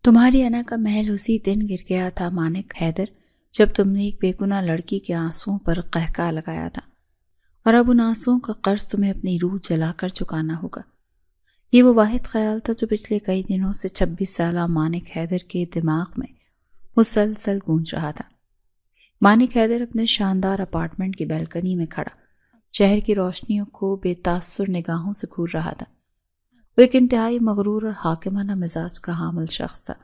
تمہاری انا کا محل اسی دن گر گیا تھا مانک حیدر، جب تم نے ایک بے گناہ لڑکی کے آنسوؤں پر قہقہ لگایا تھا، اور اب ان آنسوؤں کا قرض تمہیں اپنی روح جلا کر چکانا ہوگا۔ یہ وہ واحد خیال تھا جو پچھلے کئی دنوں سے 26 سالہ مانک حیدر کے دماغ میں مسلسل گونج رہا تھا۔ مانک حیدر اپنے شاندار اپارٹمنٹ کی بیلکنی میں کھڑا شہر کی روشنیوں کو بے تاثر نگاہوں سے گھور رہا تھا۔ وہ ایک انتہائی مغرور اور حاکمانہ مزاج کا حامل شخص تھا،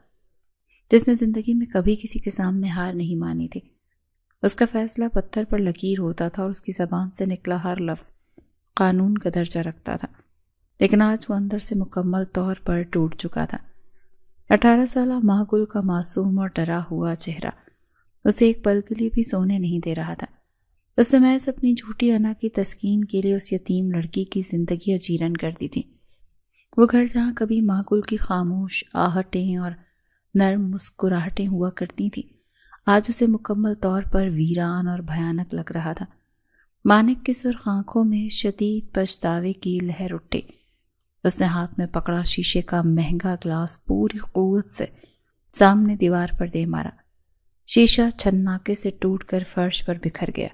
جس نے زندگی میں کبھی کسی کے سامنے ہار نہیں مانی تھی۔ اس کا فیصلہ پتھر پر لکیر ہوتا تھا اور اس کی زبان سے نکلا ہر لفظ قانون کا درجہ رکھتا تھا، لیکن آج وہ اندر سے مکمل طور پر ٹوٹ چکا تھا۔ 18 سالہ ماہ گل کا معصوم اور ڈرا ہوا چہرہ اسے ایک پل کے لیے بھی سونے نہیں دے رہا تھا۔ اس نے محض اپنی جھوٹی انا کی تسکین کے لیے اس یتیم لڑکی کی زندگی اجیرن کر دی تھی۔ وہ گھر جہاں کبھی ماہ گل کی خاموش آہٹیں اور نرم مسکراہٹیں ہوا کرتی تھیں، آج اسے مکمل طور پر ویران اور بھیانک لگ رہا تھا۔ مانک کی سرخ آنکھوں میں شدید پچھتاوے کی لہر اٹھی۔ اس نے ہاتھ میں پکڑا شیشے کا مہنگا گلاس پوری قوت سے سامنے دیوار پر دے مارا۔ شیشہ چھناکے سے ٹوٹ کر فرش پر بکھر گیا،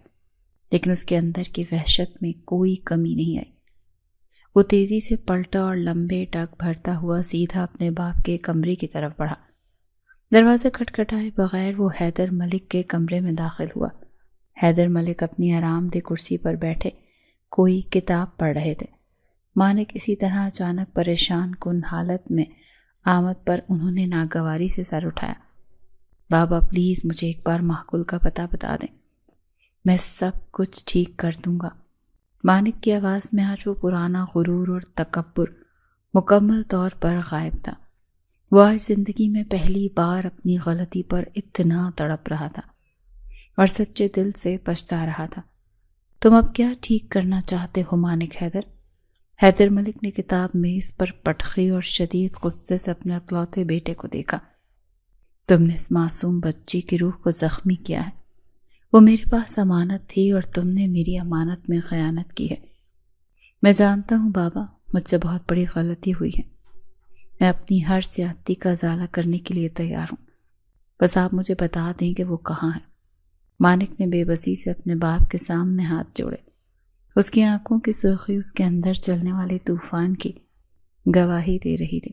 لیکن اس کے اندر کی وحشت میں کوئی کمی نہیں آئی۔ وہ تیزی سے پلٹا اور لمبے ٹک بھرتا ہوا سیدھا اپنے باپ کے کمرے کی طرف بڑھا۔ دروازہ کھٹکھٹائے بغیر وہ حیدر ملک کے کمرے میں داخل ہوا۔ حیدر ملک اپنی آرام دہ کرسی پر بیٹھے کوئی کتاب پڑھ رہے تھے۔ مانک اسی طرح اچانک پریشان کن حالت میں آمد پر انہوں نے ناگواری سے سر اٹھایا۔ بابا پلیز مجھے ایک بار ماہ گل کا پتہ بتا دیں، میں سب کچھ ٹھیک کر دوں گا۔ مانک کی آواز میں آج وہ پرانا غرور اور تکبر مکمل طور پر غائب تھا۔ وہ آج زندگی میں پہلی بار اپنی غلطی پر اتنا تڑپ رہا تھا اور سچے دل سے پچھتا رہا تھا۔ تم اب کیا ٹھیک کرنا چاہتے ہو مانک حیدر؟ حیدر ملک نے کتاب میز پر پٹخی اور شدید غصے سے اپنے اکلوتے بیٹے کو دیکھا۔ تم نے اس معصوم بچی کی روح کو زخمی کیا ہے۔ وہ میرے پاس امانت تھی اور تم نے میری امانت میں خیانت کی ہے۔ میں جانتا ہوں بابا، مجھ سے بہت بڑی غلطی ہوئی ہے۔ میں اپنی ہر زیادتی کا ازالہ کرنے کے لیے تیار ہوں، بس آپ مجھے بتا دیں کہ وہ کہاں ہے۔ مانک نے بے بسی سے اپنے باپ کے سامنے ہاتھ جوڑے۔ اس کی آنکھوں کی سرخی اس کے اندر چلنے والے طوفان کی گواہی دے رہی تھی۔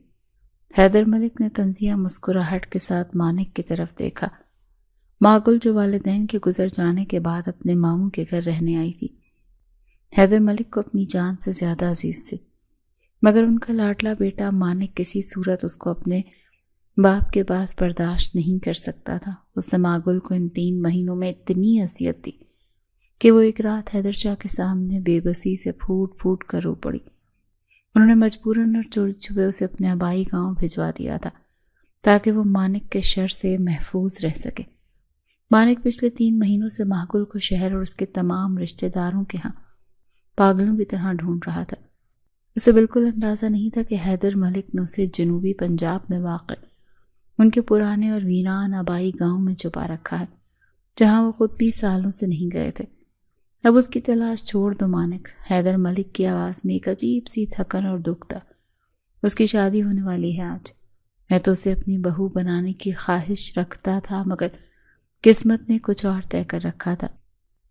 حیدر ملک نے طنزیہ مسکراہٹ کے ساتھ مانک کی طرف دیکھا۔ ماہ گل جو والدین کے گزر جانے کے بعد اپنے ماموں کے گھر رہنے آئی تھی، حیدر ملک کو اپنی جان سے زیادہ عزیز تھی، مگر ان کا لاڈلا بیٹا مانک کسی صورت اس کو اپنے باپ کے پاس برداشت نہیں کر سکتا تھا۔ اس نے ماہ گل کو ان 3 مہینوں میں اتنی اذیت دی کہ وہ ایک رات حیدر شاہ کے سامنے بے بسی سے پھوٹ پھوٹ کر رو پڑی۔ انہوں نے مجبوراً اور چوری چھپے اسے اپنے آبائی گاؤں بھجوا دیا تھا تاکہ وہ مانک کے شر سے محفوظ رہ سکے۔ مانک پچھلے 3 مہینوں سے ماہ گل کو شہر اور اس کے تمام رشتہ داروں کے ہاں پاگلوں کی طرح ڈھونڈ رہا تھا۔ اسے بالکل اندازہ نہیں تھا کہ حیدر ملک نے اسے جنوبی پنجاب میں واقع ان کے پرانے اور ویران آبائی گاؤں میں چھپا رکھا ہے، جہاں وہ خود بھی سالوں سے نہیں گئے تھے۔ اب اس کی تلاش چھوڑ دو مانک۔ حیدر ملک کی آواز میں ایک عجیب سی تھکن اور دکھ تھا۔ اس کی شادی ہونے والی ہے آج۔ میں تو اسے اپنی بہو بنانے کی خواہش رکھتا تھا، مگر قسمت نے کچھ اور طے کر رکھا تھا۔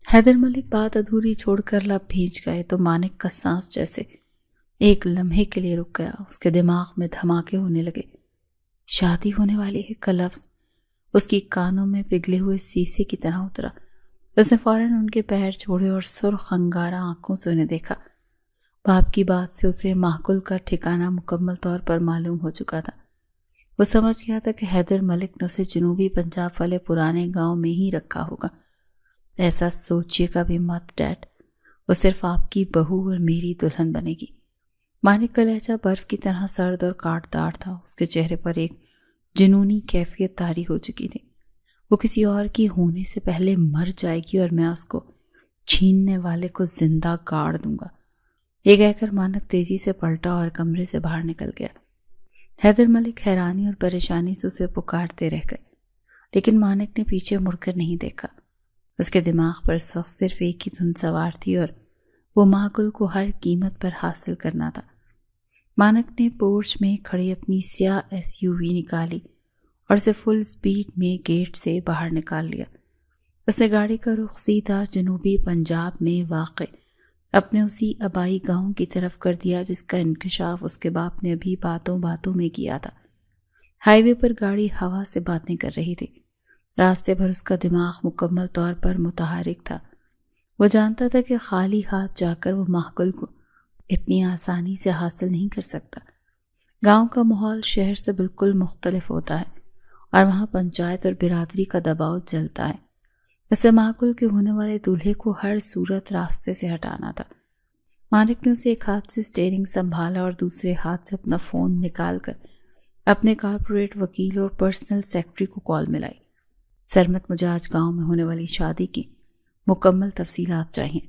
حیدر ملک بات ادھوری چھوڑ کر لب بھیج گئے تو مانک کا سانس جیسے ایک لمحے کے لیے رک گیا۔ اس کے دماغ میں دھماکے ہونے لگے۔ شادی ہونے والی ہے کا لفظ اس کی کانوں میں پگھلے ہوئے سیسے کی طرح اترا۔ اس نے فوراً ان کے پیر چھوڑے اور سرخ انگارہ آنکھوں سے انہیں دیکھا۔ باپ کی بات سے اسے ماہ گل کا ٹھکانہ مکمل طور پر معلوم ہو چکا تھا۔ وہ سمجھ گیا تھا کہ حیدر ملک نے اسے جنوبی پنجاب والے پرانے گاؤں میں ہی رکھا ہوگا۔ ایسا سوچیے گا بھی مت ڈیڈ، وہ صرف آپ کی بہو اور میری دلہن بنے گی۔ مانک کا لہجہ برف کی طرح سرد اور کاٹدار تھا۔ اس کے چہرے پر ایک جنونی کیفیت طاری ہو چکی تھی۔ وہ کسی اور کی ہونے سے پہلے مر جائے گی اور میں اس کو چھیننے والے کو زندہ گاڑ دوں گا۔ یہ کہہ کر مانک تیزی سے پلٹا اور کمرے سے باہر نکل گیا۔ حیدر ملک حیرانی اور پریشانی سے اسے پکارتے رہ گئے، لیکن مانک نے پیچھے مڑ کر نہیں دیکھا۔ اس کے دماغ پر اس وقت صرف ایک ہی دھن سوار تھی اور وہ ماہ گل کو ہر قیمت پر حاصل کرنا تھا۔ مانک نے پورچ میں کھڑی اپنی سیاہ SUV نکالی اور اسے فل سپیڈ میں گیٹ سے باہر نکال لیا۔ اس نے گاڑی کا رخ سیدھا جنوبی پنجاب میں واقع اپنے اسی آبائی گاؤں کی طرف کر دیا جس کا انکشاف اس کے باپ نے ابھی باتوں باتوں میں کیا تھا۔ ہائی وے پر گاڑی ہوا سے باتیں کر رہی تھی۔ راستے بھر اس کا دماغ مکمل طور پر متحرک تھا۔ وہ جانتا تھا کہ خالی ہاتھ جا کر وہ ماحول کو اتنی آسانی سے حاصل نہیں کر سکتا۔ گاؤں کا ماحول شہر سے بالکل مختلف ہوتا ہے اور وہاں پنچایت اور برادری کا دباؤ چلتا ہے۔ اسے معقول کے ہونے والے دولہے کو ہر صورت راستے سے ہٹانا تھا۔ مالک نے اسے ایک ہاتھ سے اسٹیئرنگ سنبھالا اور دوسرے ہاتھ سے اپنا فون نکال کر اپنے کارپوریٹ وکیل اور پرسنل سیکرٹری کو کال ملائی۔ سرمت، مجھے آج گاؤں میں ہونے والی شادی کی مکمل تفصیلات چاہیے۔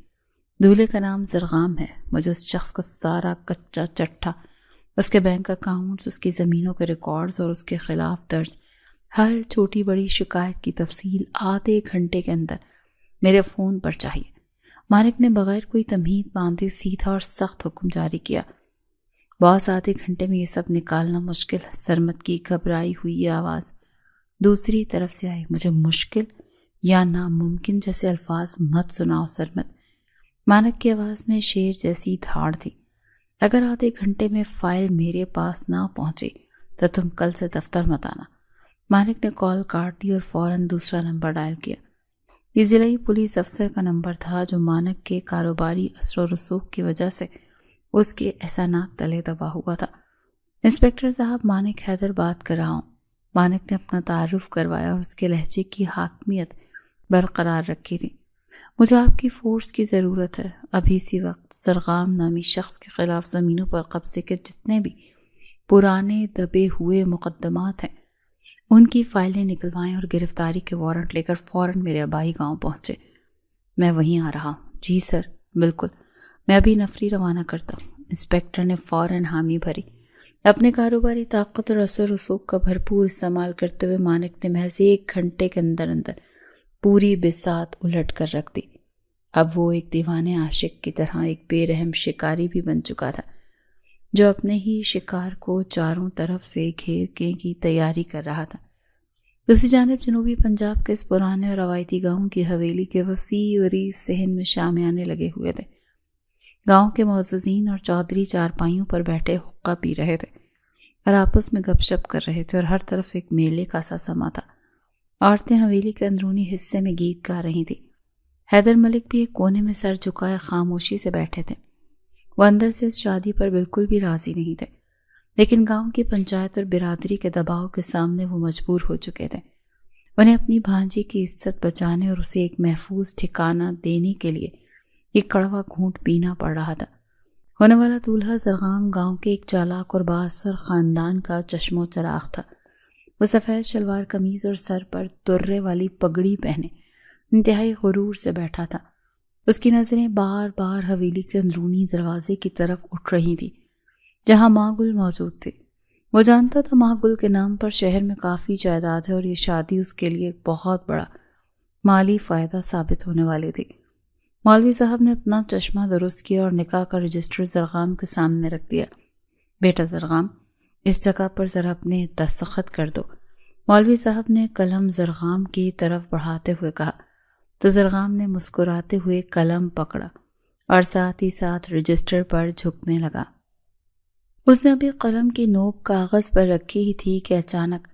دولہے کا نام زرغام ہے۔ مجھے اس شخص کا سارا کچا چٹھا، اس کے بینک اکاؤنٹس، اس کی زمینوں کے ریکارڈز اور اس کے خلاف درج ہر چھوٹی بڑی شکایت کی تفصیل آدھے گھنٹے کے اندر میرے فون پر چاہیے۔ مالک نے بغیر کوئی تمہید باندھے سیدھا اور سخت حکم جاری کیا۔ باس، آدھے گھنٹے میں یہ سب نکالنا مشکل۔ سرمت کی گھبرائی ہوئی یہ آواز دوسری طرف سے آئی۔ مجھے مشکل یا ناممکن جیسے الفاظ مت سناؤ سرمت۔ مالک کی آواز میں شیر جیسی دھاڑ تھی۔ اگر آدھے گھنٹے میں فائل میرے پاس نہ پہنچی تو تم کل سے دفتر مت آنا۔ مالک نے کال کاٹ دی اور فوراً دوسرا نمبر ڈائل کیا۔ یہ ضلعی پولیس افسر کا نمبر تھا جو مالک کے کاروباری اثر و رسوخ کی وجہ سے اس کے احسانات تلے دبا ہوا تھا۔ انسپکٹر صاحب، مانک حیدر بات کر رہا ہوں۔ مالک نے اپنا تعارف کروایا اور اس کے لہجے کی حاکمیت برقرار رکھی تھی۔ مجھے آپ کی فورس کی ضرورت ہے۔ ابھی اسی وقت زرغام نامی شخص کے خلاف زمینوں پر قبضے کے جتنے بھی پرانے دبے ہوئے مقدمات ہیں ان کی فائلیں نکلوائیں اور گرفتاری کے وارنٹ لے کر فوراً میرے آبائی گاؤں پہنچے۔ میں وہیں آ رہا ہوں۔ جی سر، بالکل، میں ابھی نفری روانہ کرتا ہوں۔ انسپکٹر نے فوراً حامی بھری۔ اپنے کاروباری طاقت اور اثر رسوخ کا بھرپور استعمال کرتے ہوئے مالک نے محض 1 گھنٹے کے اندر پوری بساط الٹ کر رکھ دی۔ اب وہ ایک دیوانے عاشق کی طرح ایک بے رحم شکاری بھی بن چکا تھا جو اپنے ہی شکار کو چاروں طرف سے گھیرنے کی تیاری کر رہا تھا۔ دوسری جانب جنوبی پنجاب کے اس پرانے اور روایتی گاؤں کی حویلی کے وسیع عریض صحن میں شامیانے لگے ہوئے تھے۔ گاؤں کے معززین اور چودھری چارپائیوں پر بیٹھے حقہ پی رہے تھے اور آپس میں گپ شپ کر رہے تھے اور ہر طرف ایک میلے کا سا سما تھا۔ عورتیں حویلی کے اندرونی حصے میں گیت گا رہی تھیں۔ حیدر ملک بھی ایک کونے میں سر جھکائے خاموشی سے بیٹھے تھے۔ وہ اندر سے اس شادی پر بالکل بھی راضی نہیں تھے، لیکن گاؤں کی پنچایت اور برادری کے دباؤ کے سامنے وہ مجبور ہو چکے تھے۔ انہیں اپنی بھانجی کی عزت بچانے اور اسے ایک محفوظ ٹھکانہ دینے کے لیے ایک کڑوا گھونٹ پینا پڑ رہا تھا۔ ہونے والا دولہا زرغام گاؤں کے ایک چالاک اور بااثر خاندان کا چشم و چراغ تھا۔ وہ سفید شلوار قمیض اور سر پر درے والی پگڑی پہنے انتہائی غرور سے بیٹھا تھا۔ اس کی نظریں بار بار حویلی کے اندرونی دروازے کی طرف اٹھ رہی تھی جہاں ماں گل موجود تھی۔ وہ جانتا تھا ماں گل کے نام پر شہر میں کافی جائیداد ہے اور یہ شادی اس کے لیے ایک بہت بڑا مالی فائدہ ثابت ہونے والی تھی۔ مولوی صاحب نے اپنا چشمہ درست کیا اور نکاح کا رجسٹر زرغام کے سامنے رکھ دیا۔ بیٹا زرغام، اس جگہ پر ذرا اپنے دستخط کر دو۔ مولوی صاحب نے قلم زرغام کی طرف بڑھاتے ہوئے کہا تو زرغام نے مسکراتے ہوئے قلم پکڑا اور ساتھ ہی ساتھ رجسٹر پر جھکنے لگا۔ اس نے ابھی قلم کی نوک کاغذ پر رکھی ہی تھی کہ اچانک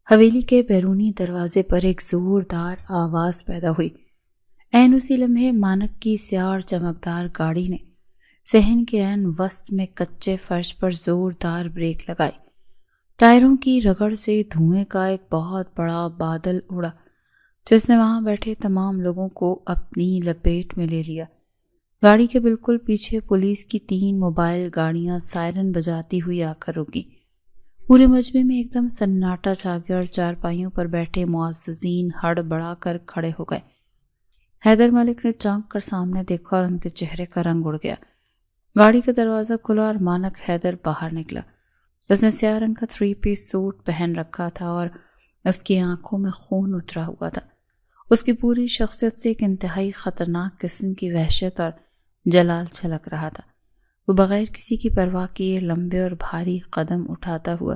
حویلی کے بیرونی دروازے پر ایک زوردار آواز پیدا ہوئی۔ عین اسی لمحے مانک کی سیاہ اور چمکدار گاڑی نے صحن کے عین وسط میں کچے فرش پر زوردار بریک لگائی۔ ٹائروں کی رگڑ سے دھوئیں کا ایک بہت بڑا بادل اڑا جس نے وہاں بیٹھے تمام لوگوں کو اپنی لپیٹ میں لے لیا۔ گاڑی کے بالکل پیچھے پولیس کی 3 موبائل گاڑیاں سائرن بجاتی ہوئی آ کر رکی۔ پورے مجمع میں ایک دم سناٹا چھا گیا اور چارپائیوں پر بیٹھے معززین ہڑ بڑا کر کھڑے ہو گئے۔ حیدر ملک نے چونک کر سامنے دیکھا اور ان کے چہرے کا رنگ اڑ گیا۔ گاڑی کا دروازہ کھلا اور مانک حیدر باہر نکلا۔ اس نے سیاہ رنگ کا 3 پیس سوٹ پہن رکھا تھا اور اس کی آنکھوں میں خون اترا ہوا تھا۔ اس کی پوری شخصیت سے ایک انتہائی خطرناک قسم کی وحشت اور جلال چھلک رہا تھا۔ وہ بغیر کسی کی پرواہ کیے لمبے اور بھاری قدم اٹھاتا ہوا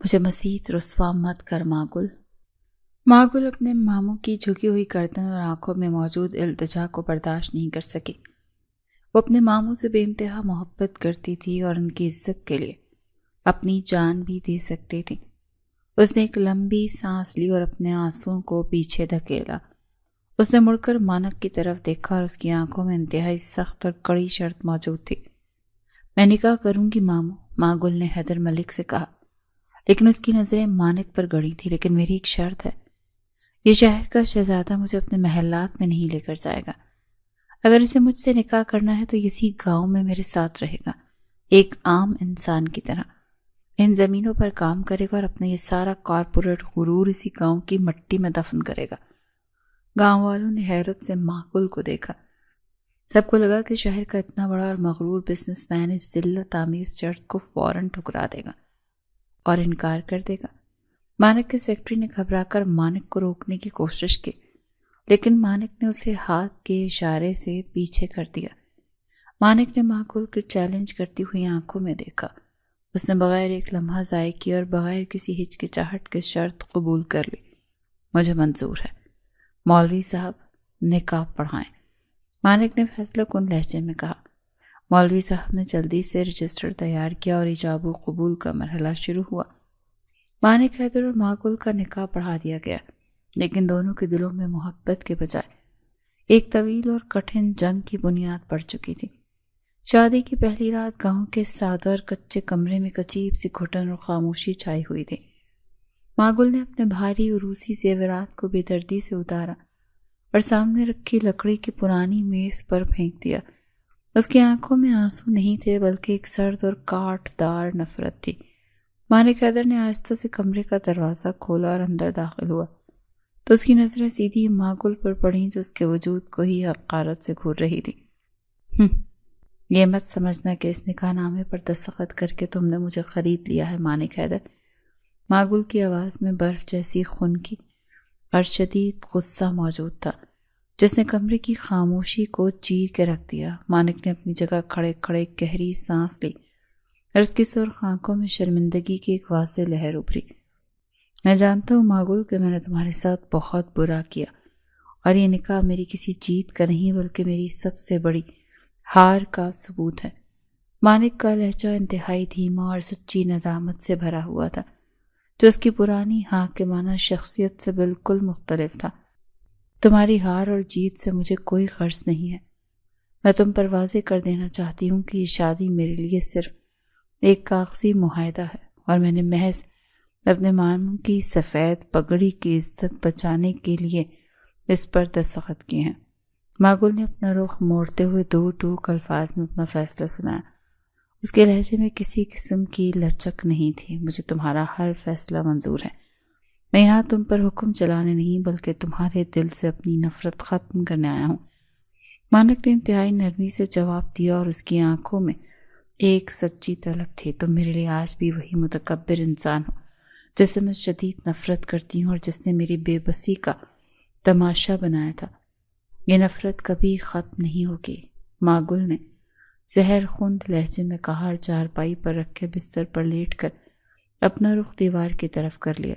مجھے مزید رسوا مت کر ماگل۔ ماگل اپنے ماموں کی جھکی ہوئی گردن اور آنکھوں میں موجود التجا کو برداشت نہیں کر سکی۔ وہ اپنے ماموں سے بے انتہا محبت کرتی تھی اور ان کی عزت کے لیے اپنی جان بھی دے سکتی تھی۔ اس نے ایک لمبی سانس لی اور اپنے آنسوؤں کو پیچھے دھکیلا۔ اس نے مڑ کر مانک کی طرف دیکھا اور اس کی آنکھوں میں انتہائی سخت اور کڑی شرط موجود تھی۔ میں نکاح کروں گی ماموں، ماگل نے حیدر ملک سے کہا، لیکن اس کی نظریں مانک پر گڑی تھی۔ لیکن میری ایک شرط ہے، یہ شہر کا شہزادہ مجھے اپنے محلات میں نہیں لے کر جائے گا۔ اگر اسے مجھ سے نکاح کرنا ہے تو اسی گاؤں میں میرے ساتھ رہے گا، ایک عام انسان کی طرح ان زمینوں پر کام کرے گا اور اپنا یہ سارا کارپوریٹ غرور اسی گاؤں کی مٹی میں دفن کرے گا۔ گاؤں والوں نے حیرت سے ماگل کو دیکھا۔ سب کو لگا کہ شہر کا اتنا بڑا اور مغرور بزنس مین اس ذلت آمیز شرط کو فوراً ٹھکرا دے گا اور انکار کر دے گا۔ مانک کے سیکرٹری نے گھبرا کر مانک کو روکنے کی کوشش کی، لیکن مانک نے اسے ہاتھ کے اشارے سے پیچھے کر دیا۔ مانک نے ماگل کو چیلنج کرتی ہوئی آنکھوں میں دیکھا۔ اس نے بغیر ایک لمحہ ضائع کیے اور بغیر کسی ہچکچاہٹ کے شرط قبول کر لی۔ مجھے منظور ہے، مولوی صاحب نکاح پڑھائیں، مانک نے فیصلہ کن لہجے میں کہا۔ مولوی صاحب نے جلدی سے رجسٹر تیار کیا اور ایجاب و قبول کا مرحلہ شروع ہوا۔ مانک حیدر اور ماگل کا نکاح پڑھا دیا گیا، لیکن دونوں کے دلوں میں محبت کے بجائے ایک طویل اور کٹھن جنگ کی بنیاد پڑ چکی تھی۔ شادی کی پہلی رات گاؤں کے سادہ اور کچے کمرے میں عجیب سی گھٹن اور خاموشی چھائی ہوئی تھی۔ ماگل نے اپنے بھاری عروسی زیورات کو بے دردی سے اتارا اور سامنے رکھی لکڑی کی پرانی میز پر پھینک دیا۔ اس کی آنکھوں میں آنسو نہیں تھے بلکہ ایک سرد اور کاٹ دار نفرت تھی۔ مانک حیدر نے آہستہ سے کمرے کا دروازہ کھولا اور اندر داخل ہوا تو اس کی نظریں سیدھی ماگل پر پڑیں جو اس کے وجود کو ہی حقارت سے گھور رہی تھی۔ یہ مت سمجھنا کہ اس نکاح نامے پر دستخط کر کے تم نے مجھے خرید لیا ہے مانک حیدر۔ ماگل کی آواز میں برف جیسی خنکی اور شدید غصہ موجود تھا جس نے کمرے کی خاموشی کو چیر کے رکھ دیا۔ مانک نے اپنی جگہ کھڑے کھڑے گہری سانس لی اور اس کی سرخ آنکھوں میں شرمندگی کی ایک واضح لہر ابھری۔ میں جانتا ہوں ماگل کہ میں نے تمہارے ساتھ بہت برا کیا اور یہ نکاح میری کسی جیت کا نہیں بلکہ میری سب سے بڑی ہار کا ثبوت ہے۔ مانک کا لہجہ انتہائی دھیما اور سچی ندامت سے بھرا ہوا تھا جو اس کی پرانی حاکمانہ شخصیت سے بالکل مختلف تھا۔ تمہاری ہار اور جیت سے مجھے کوئی غرض نہیں ہے۔ میں تم پر واضح کر دینا چاہتی ہوں کہ یہ شادی میرے لیے صرف ایک کاغذی معاہدہ ہے اور میں نے محض اپنے ماموں کی سفید پگڑی کی عزت بچانے کے لیے اس پر دستخط کیے ہیں۔ ماگل نے اپنا رخ موڑتے ہوئے دو ٹوک الفاظ میں اپنا فیصلہ سنایا۔ اس کے لہجے میں کسی قسم کی لچک نہیں تھی۔ مجھے تمہارا ہر فیصلہ منظور ہے۔ میں یہاں تم پر حکم چلانے نہیں بلکہ تمہارے دل سے اپنی نفرت ختم کرنے آیا ہوں۔ مانک نے انتہائی نرمی سے جواب دیا اور اس کی آنکھوں میں ایک سچی طلب تھی۔ تم میرے لیے آج بھی وہی متکبر انسان ہو جس سے میں شدید نفرت کرتی ہوں اور جس نے میری بے بسی کا تماشا بنایا تھا۔ یہ نفرت کبھی ختم نہیں ہوگی، ماگل نے زہر خوند لہجے میں کہا اور چارپائی پر رکھے بستر پر لیٹ کر اپنا رخ دیوار کی طرف کر لیا۔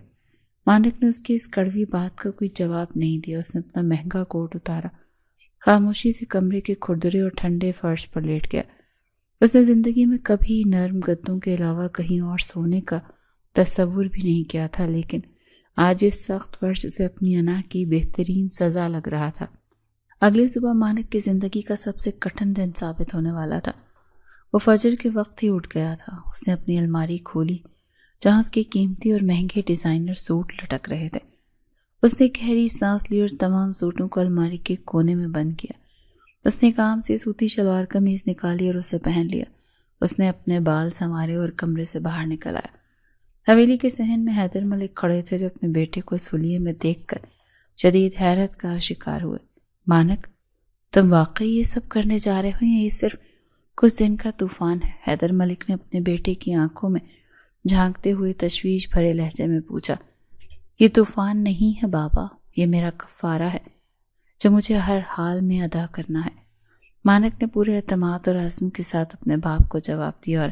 مانک نے اس کی اس کڑوی بات کا کوئی جواب نہیں دیا۔ اس نے اپنا مہنگا کوٹ اتارا، خاموشی سے کمرے کے کھردرے اور ٹھنڈے فرش پر لیٹ گیا۔ اس نے زندگی میں کبھی نرم گدوں کے علاوہ کہیں اور سونے کا تصور بھی نہیں کیا تھا، لیکن آج اس سخت فرش سے اپنی انا کی بہترین سزا لگ رہا تھا۔ اگلی صبح مانک کی زندگی کا سب سے کٹھن دن ثابت ہونے والا تھا۔ وہ فجر کے وقت ہی اٹھ گیا تھا۔ اس نے اپنی الماری کھولی جہاں اس کے قیمتی اور مہنگے ڈیزائنر سوٹ لٹک رہے تھے۔ اس نے گہری سانس لی اور تمام سوٹوں کو الماری کے کونے میں بند کیا۔ اس نے ایک عام سی سوتی شلوار قمیض نکالی اور اسے پہن لیا۔ اس نے اپنے بال سنوارے اور کمرے سے باہر نکل آیا۔ حویلی کے صحن میں حیدر ملک کھڑے تھے جو اپنے بیٹے کو اس حلیے میں دیکھ کر شدید حیرت کا شکار ہوئے۔ مانک، تم واقعی یہ سب کرنے جا رہے ہو یا یہ صرف کچھ دن کا طوفان ہے؟ حیدر ملک نے اپنے بیٹے کی آنکھوں میں جھانکتے ہوئے تشویش بھرے لہجے میں پوچھا۔ یہ طوفان نہیں ہے بابا، یہ میرا کفارہ ہے جو مجھے ہر حال میں ادا کرنا ہے۔ مانک نے پورے اعتماد اور عزم کے ساتھ اپنے باپ کو جواب دیا اور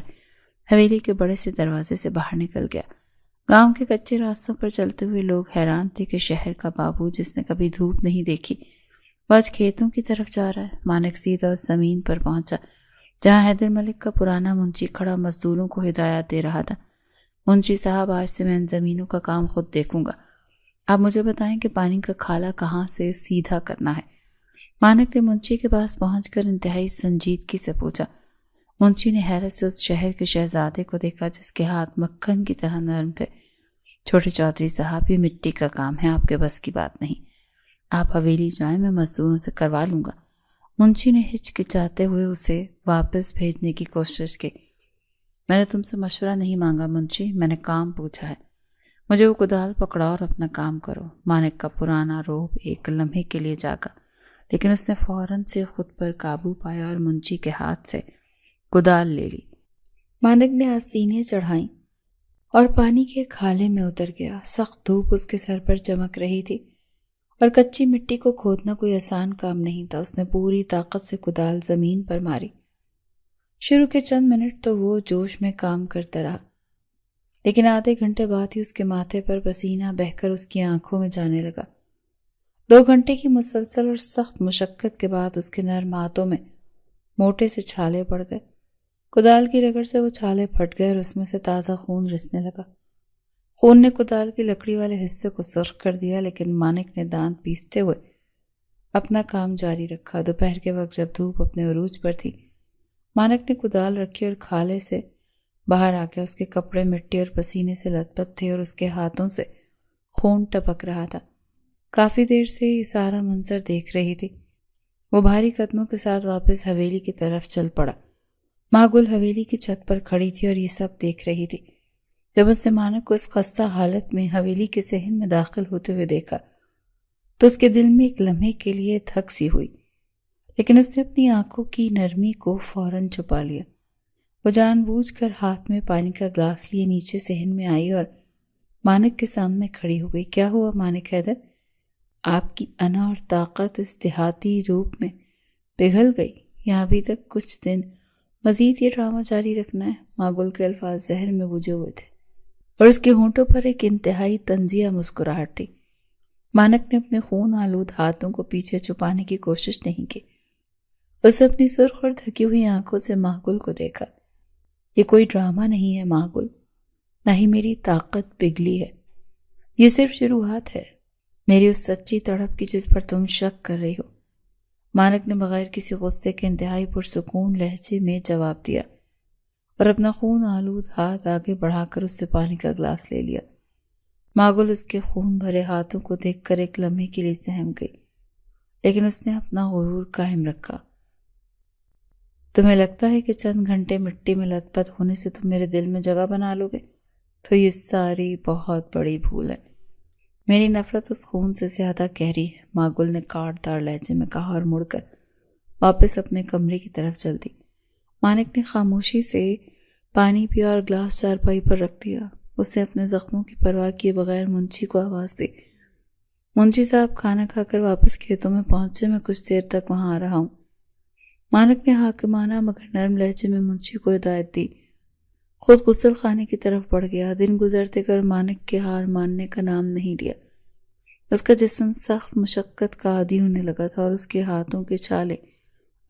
حویلی کے بڑے سے دروازے سے باہر نکل گیا۔ گاؤں کے کچے راستوں پر چلتے ہوئے لوگ حیران تھے کہ شہر کا بابو جس نے کبھی دھوپ نہیں دیکھی وہ آج کھیتوں کی طرف جا رہا ہے۔ مانک سیدھا اس زمین پر پہنچا جہاں حیدر ملک کا پرانا منشی کھڑا مزدوروں کو ہدایات دے رہا تھا۔ منشی صاحب، آج سے میں ان زمینوں کا کام خود دیکھوں گا، آپ مجھے بتائیں کہ پانی کا کھالا کہاں سے سیدھا کرنا ہے۔ مانک نے منشی کے پاس پہنچ کر انتہائی سنجیدگی سے پوچھا۔ منشی نے حیرت سے اس شہر کے شہزادے کو دیکھا جس کے ہاتھ مکھن کی طرح نرم تھے۔ چھوٹے چودھری صاحب، یہ مٹی کا کام ہے، آپ کے بس کی بات نہیں، آپ حویلی جائیں، میں مزدوروں سے کروا لوں گا۔ منشی نے ہچکچاتے ہوئے اسے واپس بھیجنے کی کوشش کی۔ میں نے تم سے مشورہ نہیں مانگا منشی، میں نے کام پوچھا ہے، مجھے وہ کدال پکڑا اور اپنا کام کرو۔ مانک کا پرانا روب ایک لمحے کے لیے جاگا، لیکن اس نے فوراً سے خود پر قابو پایا اور منشی کے ہاتھ سے کدال لے لی۔ مانک نے آستینیں چڑھائیں اور پانی کے کھالے میں اتر گیا۔ سخت دھوپ اس کے سر پر چمک رہی تھی اور کچی مٹی کو کھودنا کوئی آسان کام نہیں تھا۔ اس نے پوری طاقت سے کدال زمین پر ماری۔ شروع کے چند منٹ تو وہ جوش میں کام کرتا رہا، لیکن آدھے گھنٹے بعد ہی اس کے ماتھے پر پسینہ بہہ کر اس کی آنکھوں میں جانے لگا۔ 2 گھنٹے کی مسلسل اور سخت مشقت کے بعد اس کے نرم ہاتھوں میں موٹے سے چھالے پڑ گئے۔ کدال کی رگڑ سے وہ چھالے پھٹ گئے اور اس میں سے تازہ خون رسنے لگا۔ خون نے کدال کی لکڑی والے حصے کو سرخ کر دیا، لیکن مانک نے دانت پیستے ہوئے اپنا کام جاری رکھا۔ دوپہر کے وقت جب دھوپ اپنے عروج پر تھی، مانک نے کدال رکھی اور کھالے سے باہر آ گیا۔ اس کے کپڑے مٹی اور پسینے سے لت پت تھے اور اس کے ہاتھوں سے خون ٹپک رہا تھا۔ کافی دیر سے یہ سارا منظر دیکھ رہی تھی۔ وہ بھاری قدموں کے ساتھ واپس حویلی کی طرف چل پڑا۔ ماں گل حویلی کی چھت پر کھڑی تھی اور یہ سب دیکھ رہی تھی۔ جب اس نے مانک کو اس خستہ حالت میں حویلی کے صحن میں داخل ہوتے ہوئے دیکھا تو اس کے دل میں ایک لمحے کے لیے دھک سی ہوئی، لیکن اس نے اپنی آنکھوں کی نرمی کو فوراً چھپا لیا۔ وہ جان بوجھ کر ہاتھ میں پانی کا گلاس لیے نیچے صحن میں آئی اور مانک کے سامنے کھڑی ہو گئی۔ کیا ہوا مانک حیدر؟ آپ کی انا اور طاقت اس دیہاتی روپ میں پگھل گئی یا ابھی تک کچھ دن مزید یہ ڈرامہ جاری رکھنا ہے؟ ماں گل کے الفاظ زہر میں بجھے ہوئے تھے اور اس کے ہونٹوں پر ایک انتہائی طنزیہ مسکراہٹ تھی۔ مانک نے اپنے خون آلود ہاتھوں کو پیچھے چھپانے کی کوشش نہیں کی۔ اس نے اپنی سرخ اور دھکی ہوئی آنکھوں سے ماں گل کو دیکھا۔ یہ کوئی ڈرامہ نہیں ہے ماں گل، نہ ہی میری طاقت پگھلی ہے، یہ صرف شروعات ہے میری اس سچی تڑپ کی جس پر تم شک کر رہی ہو۔ مانک نے بغیر کسی غصے کے انتہائی پرسکون لہجے میں جواب دیا اور اپنا خون آلود ہاتھ آگے بڑھا کر اس سے پانی کا گلاس لے لیا۔ ماں گل اس کے خون بھرے ہاتھوں کو دیکھ کر ایک لمحے کے لیے سہم گئی، لیکن اس نے اپنا غرور قائم رکھا۔ تمہیں لگتا ہے کہ چند گھنٹے مٹی میں لت پت ہونے سے تم میرے دل میں جگہ بنا لو گے؟ تو یہ ساری بہت بڑی بھول ہے۔ میری نفرت اس خون سے زیادہ گہری ہے، ماں گل نے کاٹ دار لہجے میں کہا اور مڑ کر واپس اپنے کمرے کی طرف چل دی۔ مانک نے خاموشی سے پانی پیا اور گلاس چارپائی پر رکھ دیا۔ اس نے اپنے زخموں کی پرواہ کیے بغیر منشی کو آواز دی۔ منشی صاحب کھانا کھا کر واپس کھیتوں میں پہنچے، میں کچھ دیر تک وہاں آ رہا ہوں۔ مانک نے حاکمانہ مگر نرم لہجے میں منشی کو ہدایت دی۔ خود غسل خانے کی طرف بڑھ گیا۔ دن گزرتے کر مانک کے ہار ماننے کا نام نہیں لیا۔ اس کا جسم سخت مشقت کا عادی ہونے لگا تھا اور اس کے ہاتھوں کے چھالے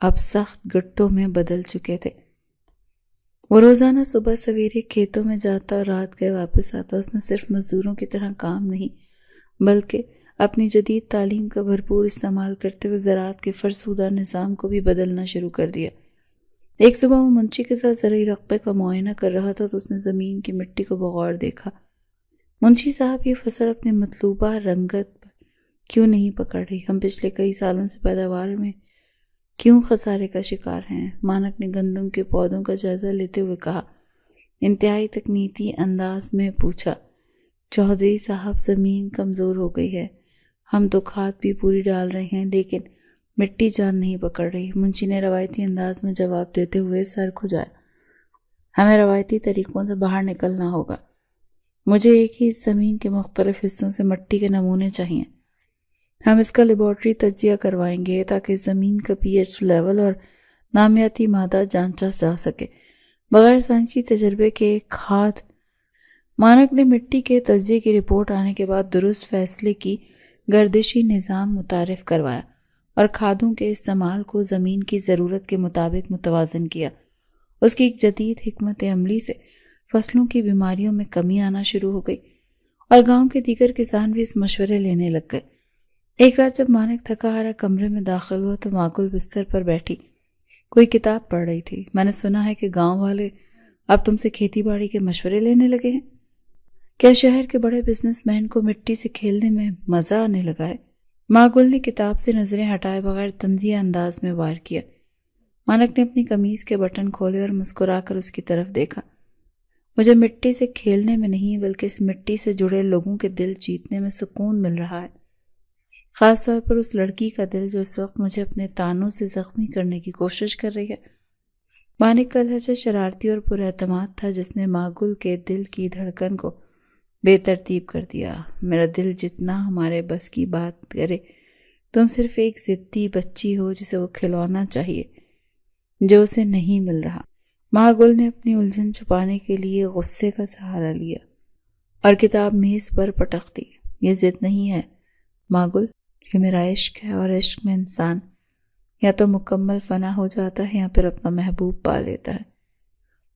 اب سخت گٹوں میں بدل چکے تھے۔ وہ روزانہ صبح سویرے کھیتوں میں جاتا اور رات گئے واپس آتا۔ اس نے صرف مزدوروں کی طرح کام نہیں بلکہ اپنی جدید تعلیم کا بھرپور استعمال کرتے ہوئے زراعت کے فرسودہ نظام کو بھی بدلنا شروع کر دیا۔ ایک صبح وہ منشی کے ساتھ زرعی رقبے کا معائنہ کر رہا تھا تو اس نے زمین کی مٹی کو بغور دیکھا۔ منشی صاحب، یہ فصل اپنے مطلوبہ رنگت پر کیوں نہیں پکڑ رہی؟ ہم پچھلے کئی سالوں سے پیداوار میں کیوں خسارے کا شکار ہیں؟ مانک نے گندم کے پودوں کا جائزہ لیتے ہوئے کہا۔ انتہائی تکنیتی انداز میں پوچھا۔ چودھری صاحب، زمین کمزور ہو گئی ہے، ہم تو کھاد بھی پوری ڈال رہے ہیں لیکن مٹی جان نہیں پکڑ رہی۔ منشی نے روایتی انداز میں جواب دیتے ہوئے سر کھجایا۔ ہمیں روایتی طریقوں سے باہر نکلنا ہوگا۔ مجھے ایک ہی زمین کے مختلف حصوں سے مٹی کے نمونے چاہئیں۔ ہم اس کا لیبارٹری تجزیہ کروائیں گے تاکہ زمین کا پی ایچ لیول اور نامیاتی مادہ جانچا جا سکے۔ بغیر سائنسی تجربے کے کھاد مانک نے مٹی کے تجزیے کی رپورٹ آنے کے بعد درست فیصلے کی گردشی نظام متعارف کروایا اور کھادوں کے استعمال کو زمین کی ضرورت کے مطابق متوازن کیا۔ اس کی ایک جدید حکمت عملی سے فصلوں کی بیماریوں میں کمی آنا شروع ہو گئی اور گاؤں کے دیگر کسان بھی اس مشورے لینے لگ گئے۔ ایک رات جب مانک تھکا ہارا کمرے میں داخل ہوا تو ماگل بستر پر بیٹھی کوئی کتاب پڑھ رہی تھی۔ میں نے سنا ہے کہ گاؤں والے اب تم سے کھیتی باڑی کے مشورے لینے لگے ہیں۔ کیا شہر کے بڑے بزنس مین کو مٹی سے کھیلنے میں مزہ آنے لگا ہے؟ ماگل نے کتاب سے نظریں ہٹائے بغیر طنزیہ انداز میں وار کیا۔ مانک نے اپنی قمیض کے بٹن کھولے اور مسکرا کر اس کی طرف دیکھا۔ مجھے مٹی سے کھیلنے میں نہیں بلکہ اس مٹی سے جڑے لوگوں کے دل جیتنے میں سکون مل رہا ہے، خاص طور پر اس لڑکی کا دل جو اس وقت مجھے اپنے تانوں سے زخمی کرنے کی کوشش کر رہی ہے۔ مانک کا لہجہ شرارتی اور پر اعتماد تھا جس نے ماگل کے دل کی دھڑکن کو بے ترتیب کر دیا۔ میرا دل جتنا ہمارے بس کی بات کرے، تم صرف ایک ضدی بچی ہو جسے وہ کھلونا چاہیے جو اسے نہیں مل رہا۔ ماگل نے اپنی الجھن چھپانے کے لیے غصے کا سہارا لیا اور کتاب میز پر پٹک دی۔ یہ ضد نہیں ہے ماگل، یہ میرا عشق ہے، اور عشق میں انسان یا تو مکمل فنا ہو جاتا ہے یا پھر اپنا محبوب پا لیتا ہے۔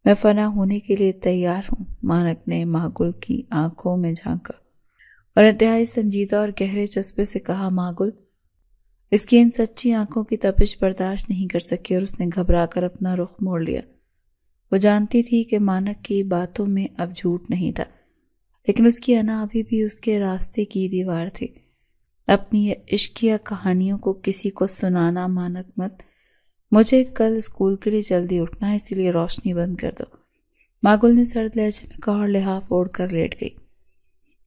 میں فنا ہونے کے لیے تیار ہوں۔ مانک نے ماگل کی آنکھوں میں جھانکا اور انتہائی سنجیدہ اور گہرے جذبے سے کہا، ماگل اس کی ان سچی آنکھوں کی تپش برداشت نہیں کر سکی اور اس نے گھبرا کر اپنا رخ موڑ لیا۔ وہ جانتی تھی کہ مانک کی باتوں میں اب جھوٹ نہیں تھا، لیکن اس کی انا ابھی بھی اس کے راستے کی دیوار تھی۔ اپنی عشقیہ کہانیوں کو کسی کو سنانا مانک مت، مجھے کل اسکول کے لیے جلدی اٹھنا ہے، اس لیے روشنی بند کر دو۔ ماگل نے سرد لہجے میں کہا اور لحاف اوڑھ کر لیٹ گئی۔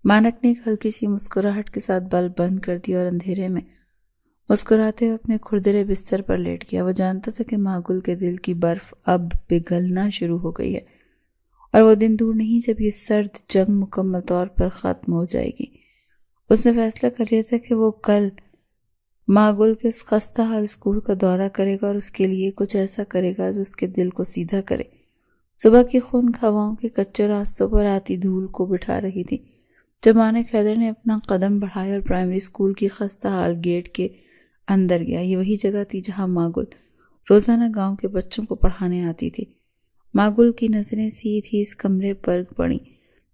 مانک نے ایک ہلکی سی مسکراہٹ کے ساتھ بلب بند کر دیا اور اندھیرے میں مسکراتے ہوئے اپنے کھردرے بستر پر لیٹ گیا۔ وہ جانتا تھا کہ ماگل کے دل کی برف اب پگھلنا شروع ہو گئی ہے اور وہ دن دور نہیں جب یہ سرد جنگ مکمل طور پر ختم ہو جائے گی۔ اس نے فیصلہ کر لیا تھا کہ وہ کل ماگل کے اس خستہ حال اسکول کا دورہ کرے گا اور اس کے لیے کچھ ایسا کرے گا جو اس کے دل کو سیدھا کرے۔ صبح کی خنک ہواؤں کے کچے راستوں پر آتی دھول کو بٹھا رہی تھی جب مانک حیدر نے اپنا قدم بڑھایا اور پرائمری اسکول کی خستہ حال گیٹ کے اندر گیا۔ یہ وہی جگہ تھی جہاں ماگل روزانہ گاؤں کے بچوں کو پڑھانے آتی تھی۔ ماگل کی نظریں سیدھی اس کمرے پر پڑیں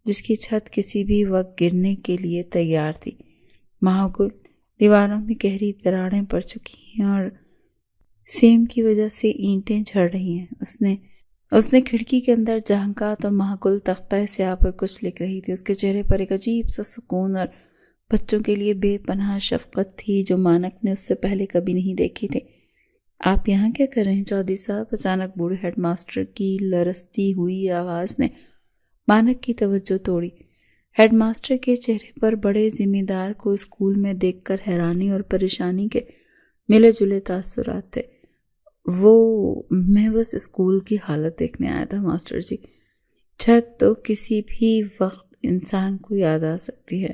جس کی چھت کسی بھی وقت گرنے کے لیے تیار تھی۔ ماگل دیواروں میں گہری دراڑیں پڑ چکی ہیں اور سیم کی وجہ سے اینٹیں جھڑ رہی ہیں۔ اس نے کھڑکی کے اندر جھانکا تو ماگل تختہ سیاہ پر کچھ لکھ رہی تھی۔ اس کے چہرے پر ایک عجیب سا سکون اور بچوں کے لیے بے پناہ شفقت تھی جو مانک نے اس سے پہلے کبھی نہیں دیکھی تھی۔ آپ یہاں کیا کر رہے ہیں چودھری صاحب؟ اچانک بوڑھے ہیڈ ماسٹر کی لرزتی ہوئی آواز نے مانک کی توجہ توڑی۔ ہیڈ ماسٹر کے چہرے پر بڑے ذمہ دار کو اسکول میں دیکھ کر حیرانی اور پریشانی کے ملے جلے تاثرات تھے۔ میں بس اسکول کی حالت دیکھنے آیا تھا ماسٹر جی۔ چھت تو کسی بھی وقت انسان کو یاد آ سکتی ہے۔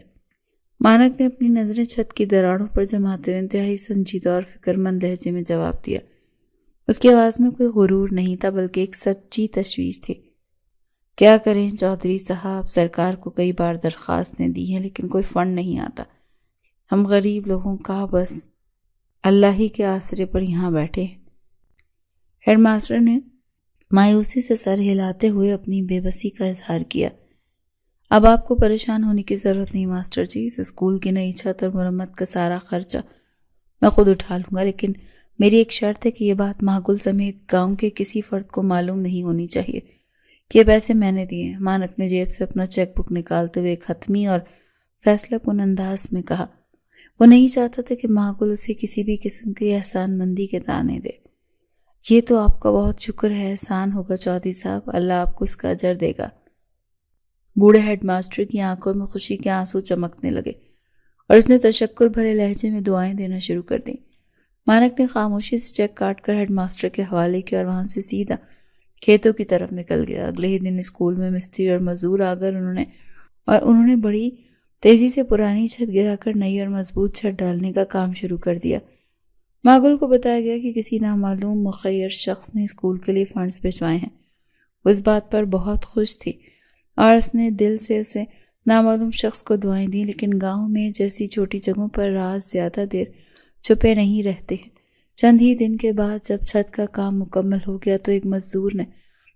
مانک نے اپنی نظریں چھت کی دراڑوں پر جماتے ہوئے انتہائی سنجیدہ اور فکر مند لہجے میں جواب دیا۔ اس کی آواز میں کوئی غرور نہیں تھا بلکہ ایک سچی تشویش تھی۔ کیا کریں چودھری صاحب، سرکار کو کئی بار درخواستیں دی ہیں لیکن کوئی فنڈ نہیں آتا۔ ہم غریب لوگوں کا بس اللہ ہی کے آسرے پر یہاں بیٹھے ہیں۔ ہیڈ ماسٹر نے مایوسی سے سر ہلاتے ہوئے اپنی بے بسی کا اظہار کیا۔ اب آپ کو پریشان ہونے کی ضرورت نہیں ماسٹر جی، اس اسکول کی نئی چھت اور مرمت کا سارا خرچہ میں خود اٹھا لوں گا، لیکن میری ایک شرط ہے کہ یہ بات ماگل سمیت گاؤں کے کسی فرد کو معلوم نہیں ہونی چاہیے کہ یہ پیسے میں نے دیے ہیں۔ مانک نے جیب سے اپنا چیک بک نکالتے ہوئے ایک حتمی اور فیصلہ کن انداز میں کہا۔ وہ نہیں چاہتا تھا کہ ماگل اسے کسی بھی قسم کی احسان مندی کے تانے دے۔ یہ تو آپ کا بہت شکر ہے، احسان ہوگا چودھری صاحب، اللہ آپ کو اس کا اجر دے گا۔ بوڑھے ہیڈ ماسٹر کی آنکھوں میں خوشی کے آنسو چمکنے لگے اور اس نے تشکر بھرے لہجے میں دعائیں دینا شروع کر دیں۔ مانک نے خاموشی سے چیک کاٹ کر ہیڈ ماسٹر کے حوالے کیا اور وہاں سے سیدھا کھیتوں کی طرف نکل گیا۔ اگلے ہی دن اسکول میں مستری اور مزدور آ کر انہوں نے بڑی تیزی سے پرانی چھت گرا کر نئی اور مضبوط چھت ڈالنے کا کام شروع کر دیا۔ ماگل کو بتایا گیا کہ کسی نامعلوم مخیر شخص نے اسکول کے لیے فنڈز بھجوائے ہیں۔ وہ اس بات پر بہت خوش تھی اور اس نے دل سے اسے نامعلوم شخص کو دعائیں دیں، لیکن گاؤں میں جیسی چھوٹی جگہوں پر راز زیادہ دیر چھپے نہیں رہتے ہیں۔ چند ہی دن کے بعد جب چھت کا کام مکمل ہو گیا تو ایک مزدور نے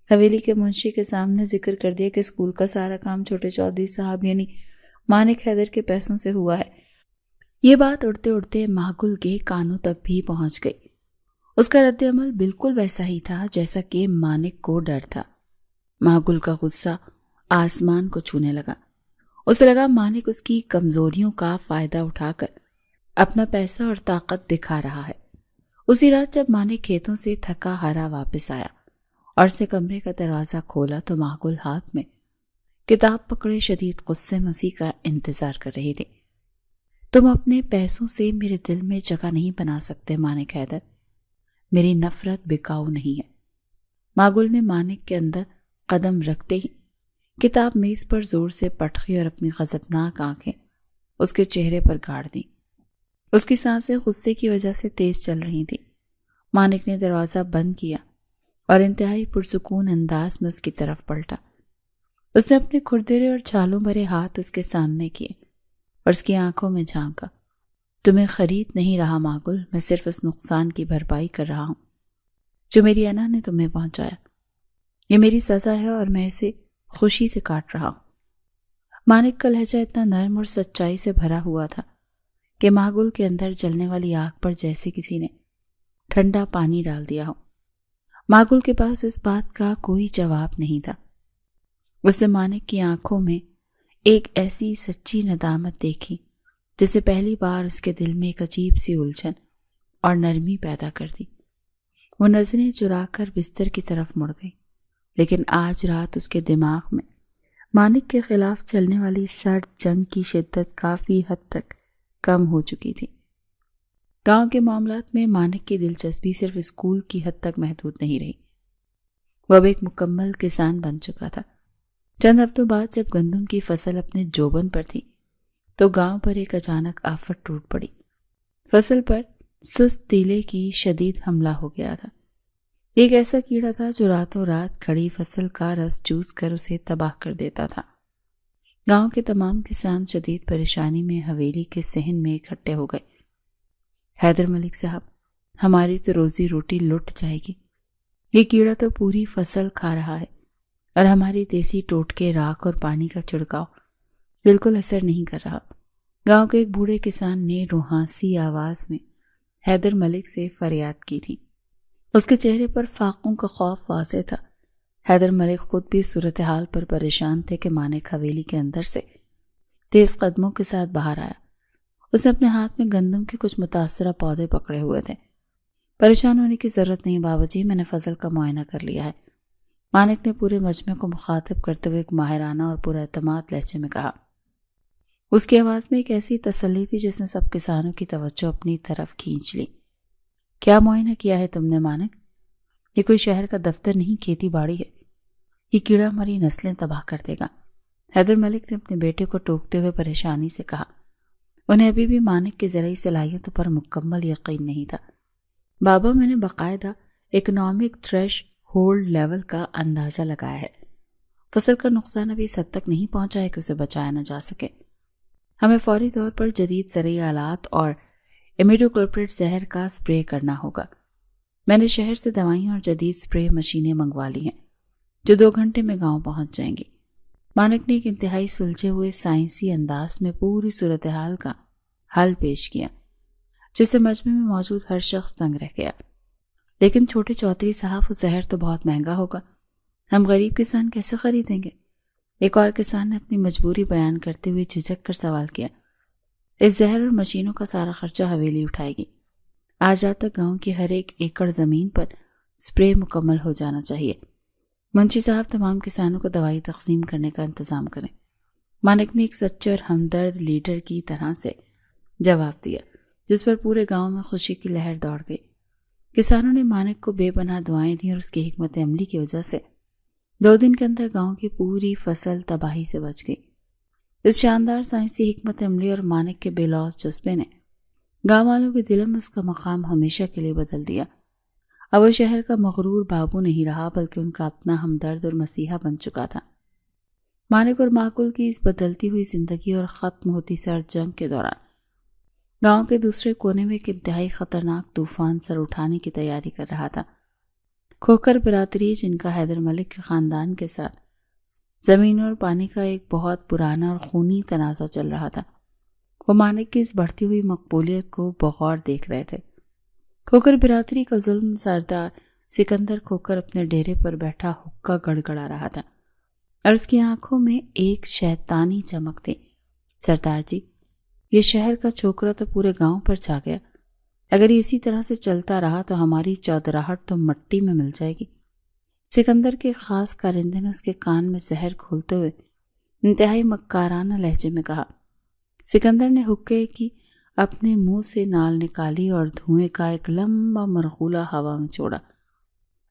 حویلی کے منشی کے سامنے ذکر کر دیا کہ اسکول کا سارا کام چھوٹے چودھری صاحب یعنی مانک حیدر کے پیسوں سے ہوا ہے۔ یہ بات اڑتے اڑتے ماگل کے کانوں تک بھی پہنچ گئی۔ اس کا رد عمل بالکل ویسا ہی تھا جیسا کہ مانک کو ڈر تھا۔ ماگل کا غصہ آسمان کو چھونے لگا۔ اسے لگا مانک اس کی کمزوریوں کا فائدہ اٹھا کر اپنا پیسہ اور طاقت دکھا رہا ہے۔ اسی رات جب مانک کھیتوں سے تھکا ہارا واپس آیا اور اس نے کمرے کا دروازہ کھولا تو ماگل ہاتھ میں کتاب پکڑے شدید غصے میں اسی کا انتظار کر رہی تھی۔ تم اپنے پیسوں سے میرے دل میں جگہ نہیں بنا سکتے مانک حیدر، میری نفرت بکاؤ نہیں ہے۔ ماگل نے مانک کے اندر قدم رکھتے ہی کتاب میز پر زور سے پٹکی اور اپنی غضبناک آنکھیں اس کے چہرے پر گاڑ دیں۔ اس کی سانسیں غصے کی وجہ سے تیز چل رہی تھیں۔ مانک نے دروازہ بند کیا اور انتہائی پرسکون انداز میں اس کی طرف پلٹا۔ اس نے اپنے کھردرے اور چھالوں بھرے ہاتھ اس کے سامنے کیے اور اس کی آنکھوں میں جھانکا۔ تمہیں خرید نہیں رہا ماگل، میں صرف اس نقصان کی بھرپائی کر رہا ہوں جو میری انا نے تمہیں پہنچایا۔ یہ میری سزا ہے اور میں اسے خوشی سے کاٹ رہا ہوں۔ مانک کا لہجہ اتنا نرم اور سچائی سے بھرا ہوا تھا کہ ماگل کے اندر جلنے والی آگ پر جیسے کسی نے ٹھنڈا پانی ڈال دیا ہو۔ ماگل کے پاس اس بات کا کوئی جواب نہیں تھا۔ اس نے مانک کی آنکھوں میں ایک ایسی سچی ندامت دیکھی جس نے پہلی بار اس کے دل میں ایک عجیب سی الجھن اور نرمی پیدا کر دی۔ وہ نظریں چرا کر بستر کی طرف مڑ گئی، لیکن آج رات اس کے دماغ میں مانک کے خلاف چلنے والی سرد جنگ کی شدت کافی حد تک کم ہو چکی تھی۔ گاؤں کے معاملات میں مانک کی دلچسپی صرف اسکول کی حد تک محدود نہیں رہی۔ وہ اب ایک مکمل کسان بن چکا تھا۔ چند ہفتوں بعد جب گندم کی فصل اپنے جوبن پر تھی تو گاؤں پر ایک اچانک آفت ٹوٹ پڑی۔ فصل پر سست تیلے کی شدید حملہ ہو گیا تھا۔ ایک ایسا کیڑا تھا جو راتوں رات کھڑی فصل کا رس چوس کر اسے تباہ کر دیتا تھا۔ گاؤں کے تمام کسان شدید پریشانی میں حویلی کے صحن میں اکٹھے ہو گئے۔ حیدر ملک صاحب، ہماری تو روزی روٹی لٹ جائے گی۔ یہ کیڑا تو پوری فصل کھا رہا ہے اور ہماری دیسی ٹوٹکے راکھ اور پانی کا چھڑکاؤ بالکل اثر نہیں کر رہا۔ گاؤں کے ایک بوڑھے کسان نے روحانسی آواز میں حیدر ملک سے فریاد کی تھی۔ اس کے چہرے پر فاقوں کا خوف واضح تھا۔ حیدر ملک خود بھی صورتحال پر پریشان تھے کہ مانک حویلی کے اندر سے تیز قدموں کے ساتھ باہر آیا۔ اس نے اپنے ہاتھ میں گندم کے کچھ متاثرہ پودے پکڑے ہوئے تھے۔ پریشان ہونے کی ضرورت نہیں بابا جی، میں نے فصل کا معائنہ کر لیا ہے، مانک نے پورے مجمع کو مخاطب کرتے ہوئے ایک ماہرانہ اور پورا اعتماد لہجے میں کہا۔ اس کی آواز میں ایک ایسی تسلی تھی جس نے سب کسانوں کی توجہ اپنی طرف کھینچ لی۔ کیا معائنہ کیا ہے تم نے مانک؟ یہ کوئی شہر کا دفتر نہیں، کھیتی باڑی ہے۔ یہ کیڑا ہماری نسلیں تباہ کر دے گا، حیدر ملک نے اپنے بیٹے کو ٹوکتے ہوئے پریشانی سے کہا۔ انہیں ابھی بھی مانک کی زرعی صلاحیتوں پر مکمل یقین نہیں تھا۔ بابا، میں نے باقاعدہ اکنامک تھریش ہولڈ لیول کا اندازہ لگایا ہے۔ فصل کا نقصان ابھی اس حد تک نہیں پہنچا ہے کہ اسے بچایا نہ جا سکے۔ ہمیں فوری طور پر جدید زرعی آلات اور امیڈوکلوپریٹ زہر کا سپرے کرنا ہوگا۔ میں نے شہر سے دوائیاں اور جدید سپرے مشینیں منگوا لی ہیں جو 2 گھنٹے میں گاؤں پہنچ جائیں گی۔ مانک نے ایک انتہائی سلجھے ہوئے سائنسی انداز میں پوری صورتحال کا حل پیش کیا جس سے مجمع میں موجود ہر شخص تنگ رہ گیا۔ لیکن چھوٹے چودھری صاحب، وہ زہر تو بہت مہنگا ہوگا، ہم غریب کسان کیسے خریدیں گے؟ ایک اور کسان نے اپنی مجبوری بیان کرتے ہوئے جھجک کر سوال کیا۔ اس زہر اور مشینوں کا سارا خرچہ حویلی اٹھائے گی۔ آج رات تک گاؤں کی ہر ایک ایکڑ زمین پر سپرے مکمل ہو جانا چاہیے۔ منشی صاحب، تمام کسانوں کو دوائی تقسیم کرنے کا انتظام کریں۔ مانک نے ایک سچے اور ہمدرد لیڈر کی طرح سے جواب دیا جس پر پورے گاؤں میں خوشی کی لہر دوڑ گئی۔ کسانوں نے مانک کو بے پناہ دعائیں دیں اور اس کی حکمت عملی کی وجہ سے 2 دن کے اندر گاؤں کی پوری فصل تباہی سے بچ گئی۔ اس شاندار سائنسی حکمت عملی اور مانک کے بے لوث جذبے نے گاؤں والوں کے دلوں میں اس کا مقام ہمیشہ کے لیے بدل دیا۔ اب وہ شہر کا مغرور بابو نہیں رہا بلکہ ان کا اپنا ہمدرد اور مسیحا بن چکا تھا۔ مانک اور معقول کی اس بدلتی ہوئی زندگی اور ختم ہوتی سرد جنگ کے دوران گاؤں کے دوسرے کونے میں ایک انتہائی خطرناک طوفان سر اٹھانے کی تیاری کر رہا تھا۔ کھوکھر برادری، جن کا حیدر ملک کے خاندان کے ساتھ زمین اور پانی کا ایک بہت پرانا اور خونی تنازع چل رہا تھا، وہ مانک کی اس بڑھتی ہوئی مقبولیت کو بغور دیکھ رہے تھے۔ کھوکھر برادری کا ظلم سردار سکندر کھوکھر اپنے ڈیرے پر بیٹھا حقہ گڑگڑا رہا تھا اور اس کی آنکھوں میں ایک شیطانی چمک تھی۔ سردار جی، یہ شہر کا چھوکرا تو پورے گاؤں پر چھا گیا۔ اگر یہ اسی طرح سے چلتا رہا تو ہماری چودراہٹ تو مٹی میں مل جائے گی۔ سکندر کے خاص کارندے نے اس کے کان میں زہر کھولتے ہوئے انتہائی مکارانہ لہجے میں کہا۔ سکندر نے حقے کی اپنے منہ سے نال نکالی اور دھوئیں کا ایک لمبا مرغولہ ہوا میں چھوڑا۔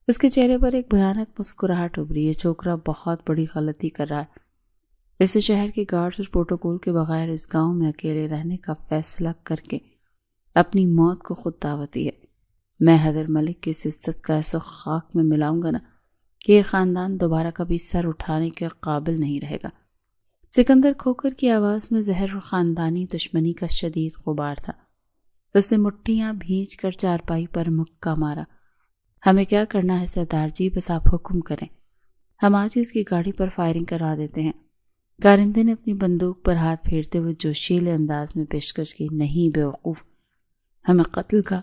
اس کے چہرے پر ایک بھیانک مسکراہٹ ابھری۔ یہ چھوکرا بہت بڑی غلطی کر رہا ہے۔ اسے شہر کے گارڈز اور پروٹوکول کے بغیر اس گاؤں میں اکیلے رہنے کا فیصلہ کر کے اپنی موت کو خود دعوت دی ہے۔ میں حیدر ملک کی اس عزت کا ایسا خاک میں ملاؤں گا نا کہ یہ خاندان دوبارہ کبھی سر اٹھانے کے قابل نہیں رہے گا۔ سکندر کھوکھر کی آواز میں زہر اور خاندانی دشمنی کا شدید غبار تھا۔ اس نے مٹھیاں بھینچ کر چارپائی پر مکہ مارا۔ ہمیں کیا کرنا ہے سردار جی، بس آپ حکم کریں، ہم آج ہی اس کی گاڑی پر فائرنگ کروا دیتے ہیں۔ کارندے نے اپنی بندوق پر ہاتھ پھیرتے ہوئے جوشیلے انداز میں پیشکش کی۔ نہیں بیوقوف، ہمیں قتل کا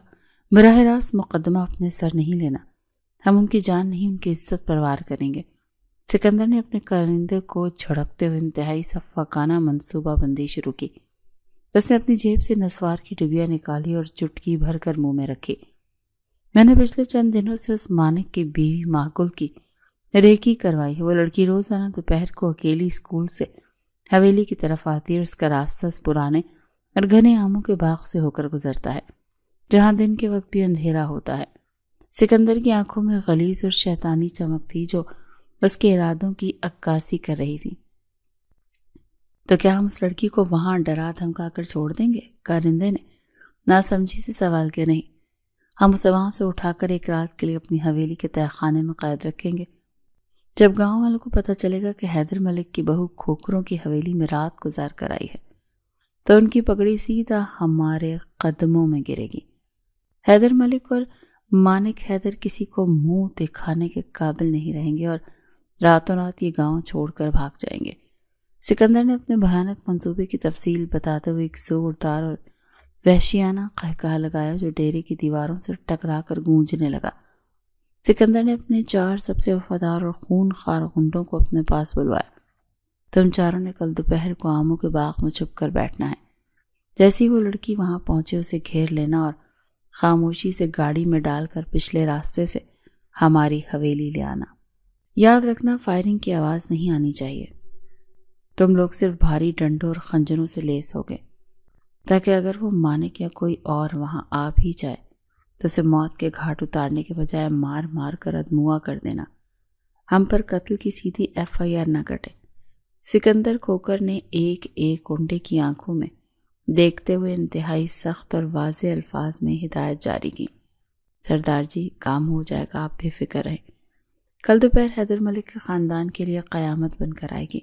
براہ راست مقدمہ اپنے سر نہیں لینا، ہم ان کی جان نہیں، ان کی عزت پروار کریں گے۔ سکندر نے اپنے کارندے کو جھڑکتے ہوئے انتہائی سفاکانہ منصوبہ بندی شروع کی۔ اس نے اپنی جیب سے نسوار کی ڈبیا نکالی اور چٹکی بھر کر منہ میں رکھی۔ میں نے پچھلے چند دنوں سے اس مانک کی بیوی معقول کی ریکی کروائی ہے۔ وہ لڑکی روزانہ دوپہر کو اکیلی اسکول سے حویلی کی طرف آتی ہے اور اس کا راستہ اس پرانے اور گھنے آموں کے باغ سے ہو کر گزرتا ہے جہاں دن کے وقت بھی اندھیرا ہوتا ہے۔ سکندر کی آنکھوں میں غلیظ اور شیطانی چمک تھی جو اس کے ارادوں کی عکاسی کر رہی تھی۔ تو کیا ہم اس لڑکی کو وہاں ڈرا دھمکا کر چھوڑ دیں گے؟ کارندے نے ناسمجھی سے سوال کیا۔ نہیں، ہم اسے وہاں سے اٹھا کر ایک رات کے لیے اپنی حویلی کے تہہ خانے میں قید رکھیں گے۔ جب گاؤں والوں کو پتہ چلے گا کہ حیدر ملک کی بہو کھوکھروں کی حویلی میں رات گزار کر آئی ہے تو ان کی پگڑی سیدھا ہمارے قدموں میں گرے گی۔ حیدر ملک اور مانک حیدر کسی کو منہ دکھانے کے قابل نہیں رہیں گے اور راتوں رات یہ گاؤں چھوڑ کر بھاگ جائیں گے۔ سکندر نے اپنے بھیانک منصوبے کی تفصیل بتاتے ہوئے ایک زوردار اور وحشیانہ قہقہہ لگایا جو ڈیرے کی دیواروں سے ٹکرا کر گونجنے لگا۔ سکندر نے اپنے 4 سب سے وفادار اور خون خوار غنڈوں کو اپنے پاس بلوایا۔ تم چاروں نے کل دوپہر کو آموں کے باغ میں چھپ کر بیٹھنا ہے۔ جیسے ہی وہ لڑکی وہاں پہنچے اسے گھیر لینا اور خاموشی سے گاڑی میں ڈال کر پچھلے راستے سے ہماری حویلی لے آنا۔ یاد رکھنا، فائرنگ کی آواز نہیں آنی چاہیے۔ تم لوگ صرف بھاری ڈنڈوں اور خنجروں سے لیس ہوگے تاکہ اگر وہ مانک یا کوئی اور وہاں آ بھی جائے تو اسے موت کے گھاٹ اتارنے کے بجائے مار مار کر ادموا کر دینا۔ ہم پر قتل کی سیدھی FIR نہ کٹے۔ سکندر کھوکھر نے ایک ایک غنڈے کی آنکھوں میں دیکھتے ہوئے انتہائی سخت اور واضح الفاظ میں ہدایت جاری کی۔ سردار جی، کام ہو جائے گا، آپ بے فکر رہیں۔ کل دوپہر حیدر ملک کے خاندان کے لیے قیامت بن کر آئے گی۔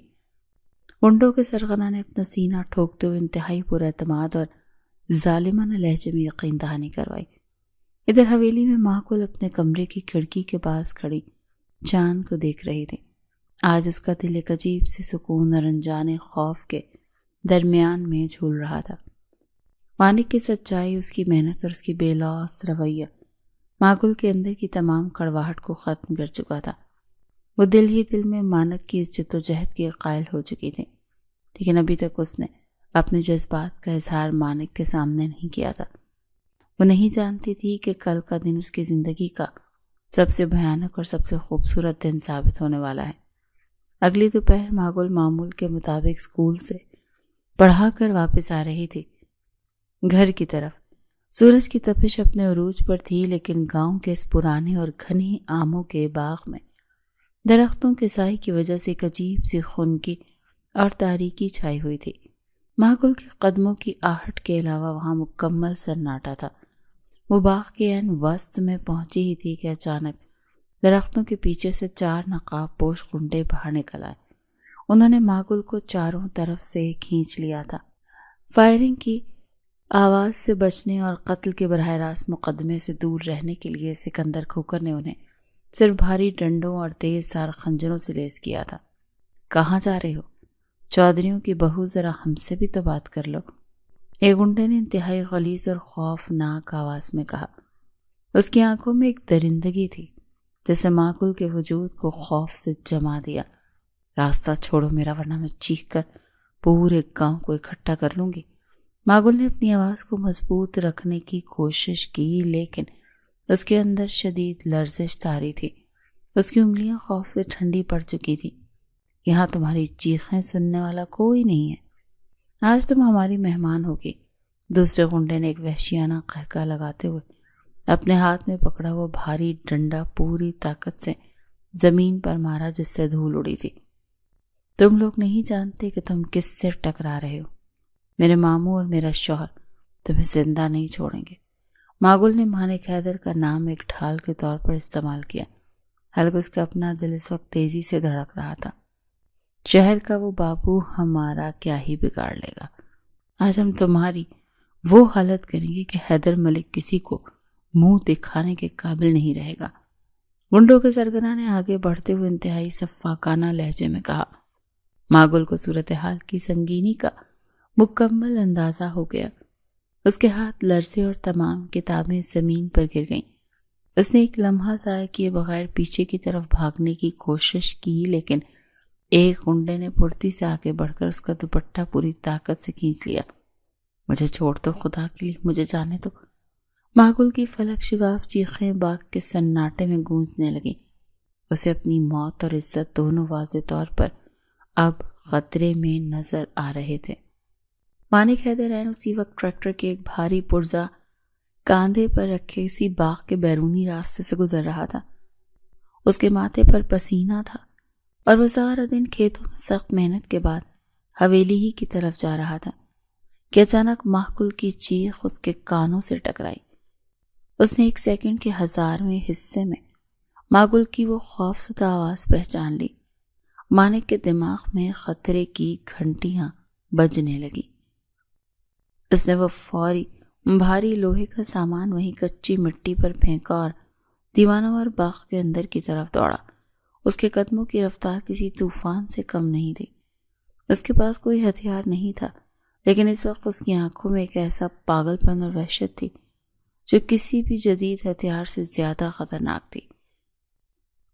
غنڈوں کے سرغنہ نے اپنا سینہ ٹھوکتے ہوئے انتہائی پر اعتماد اور ظالمانہ لہجے میں یقین دہانی کروائی۔ ادھر حویلی میں معقول اپنے کمرے کی کھڑکی کے پاس کھڑی چاند کو دیکھ رہی تھی۔ آج اس کا دل ایک عجیب سی سکون اور انجانے خوف کے درمیان میں جھول رہا تھا۔ مانک کی سچائی، اس کی محنت اور اس کی بے لوث رویہ معقول کے اندر کی تمام کڑواہٹ کو ختم کر چکا تھا۔ وہ دل ہی دل میں مانک کی اس جد و جہد کی قائل ہو چکی تھی، لیکن ابھی تک اس نے اپنے جذبات کا اظہار مانک کے سامنے نہیں کیا تھا۔ وہ نہیں جانتی تھی کہ کل کا دن اس کی زندگی کا سب سے بھیانک اور سب سے خوبصورت دن ثابت ہونے والا ہے۔ اگلی دوپہر معقول معمول کے مطابق اسکول سے پڑھا کر واپس آ رہی تھی گھر کی طرف۔ سورج کی تپش اپنے عروج پر تھی، لیکن گاؤں کے اس پرانے اور گھنے آموں کے باغ میں درختوں کے سائے کی وجہ سے ایک عجیب سی خنکی اور تاریکی چھائی ہوئی تھی۔ معقول کے قدموں کی آہٹ کے علاوہ وہاں مکمل سناٹا تھا۔ وہ باغ کے عین وسط میں پہنچی ہی تھی کہ اچانک درختوں کے پیچھے سے 4 نقاب پوش غنڈے باہر نکل آئے۔ انہوں نے ماگل کو چاروں طرف سے کھینچ لیا تھا۔ فائرنگ کی آواز سے بچنے اور قتل کے براہ راست مقدمے سے دور رہنے کے لیے سکندر کھوکر نے انہیں صرف بھاری ڈنڈوں اور تیز دھار خنجروں سے لیس کیا تھا۔ کہاں جا رہے ہو؟ چودھریوں کی بہو، ذرا ہم سے بھی تو بات کر لو، ایک گنڈے نے انتہائی غلیظ اور خوفناک آواز میں کہا۔ اس کی آنکھوں میں ایک درندگی تھی جیسے ماگل کے وجود کو خوف سے جما دیا۔ راستہ چھوڑو میرا، ورنہ میں چیخ کر پورے گاؤں کو اکٹھا کر لوں گی۔ ماگل نے اپنی آواز کو مضبوط رکھنے کی کوشش کی، لیکن اس کے اندر شدید لرزش طاری تھی۔ اس کی انگلیاں خوف سے ٹھنڈی پڑ چکی تھی۔ یہاں تمہاری چیخیں سننے والا کوئی نہیں ہے، آج تم ہماری مہمان ہوگی۔ دوسرے گنڈے نے ایک وحشیانہ قہقہ لگاتے ہوئے اپنے ہاتھ میں پکڑا ہوا بھاری ڈنڈا پوری طاقت سے زمین پر مارا، جس سے دھول اڑی تھی۔ تم لوگ نہیں جانتے کہ تم کس سے ٹکرا رہے ہو۔ میرے ماموں اور میرا شوہر تمہیں زندہ نہیں چھوڑیں گے۔ ماگل نے مانک حیدر کا نام ایک ڈھال کے طور پر استعمال کیا، حالانکہ اس کا اپنا دل اس وقت تیزی سے دھڑک رہا تھا۔ شہر کا وہ بابو ہمارا کیا ہی بگاڑ لے گا۔ آج ہم تمہاری وہ حالت کریں گے کہ حیدر ملک کسی کو منہ دکھانے کے قابل نہیں رہے گا۔ گنڈوں کے سرگنا نے آگے بڑھتے ہوئے انتہائی سفاکانہ لہجے میں کہا۔ ماگل کو صورتحال کی سنگینی کا مکمل اندازہ ہو گیا۔ اس کے ہاتھ لرزے اور تمام کتابیں زمین پر گر گئیں۔ اس نے ایک لمحہ ضائع کیے بغیر پیچھے کی طرف بھاگنے کی کوشش کی، لیکن ایک گنڈے نے پھرتی سے آگے بڑھ کر اس کا دوپٹہ پوری طاقت سے کھینچ لیا۔ مجھے چھوڑ دو، خدا کے لیے مجھے جانے دو۔ ماگل کی فلک شگاف چیخیں باغ کے سناٹے میں گونجنے لگیں۔ اسے اپنی موت اور عزت دونوں واضح طور پر اب خطرے میں نظر آ رہے تھے۔ مانک حیدر عین اسی وقت ٹریکٹر کے ایک بھاری پرزہ کاندھے پر رکھے اسی باغ کے بیرونی راستے سے گزر رہا تھا۔ اس کے ماتھے پر پسینہ تھا اور وہ سارا دن کھیتوں میں سخت محنت کے بعد حویلی ہی کی طرف جا رہا تھا کہ اچانک ماگل کی چیخ اس کے کانوں سے ٹکرائی۔ اس نے ایک سیکنڈ کے 1000ویں حصے میں ماگل کی وہ خوفزدہ آواز پہچان لی۔ مانک کے دماغ میں خطرے کی گھنٹیاں بجنے لگی۔ اس نے وہ فوری بھاری لوہے کا سامان وہیں کچی مٹی پر پھینکا اور دیوانوار باغ کے اندر کی طرف دوڑا۔ اس کے قدموں کی رفتار کسی طوفان سے کم نہیں تھی۔ اس کے پاس کوئی ہتھیار نہیں تھا، لیکن اس وقت اس کی آنکھوں میں ایک ایسا پاگل پن اور وحشت تھی جو کسی بھی جدید ہتھیار سے زیادہ خطرناک تھی۔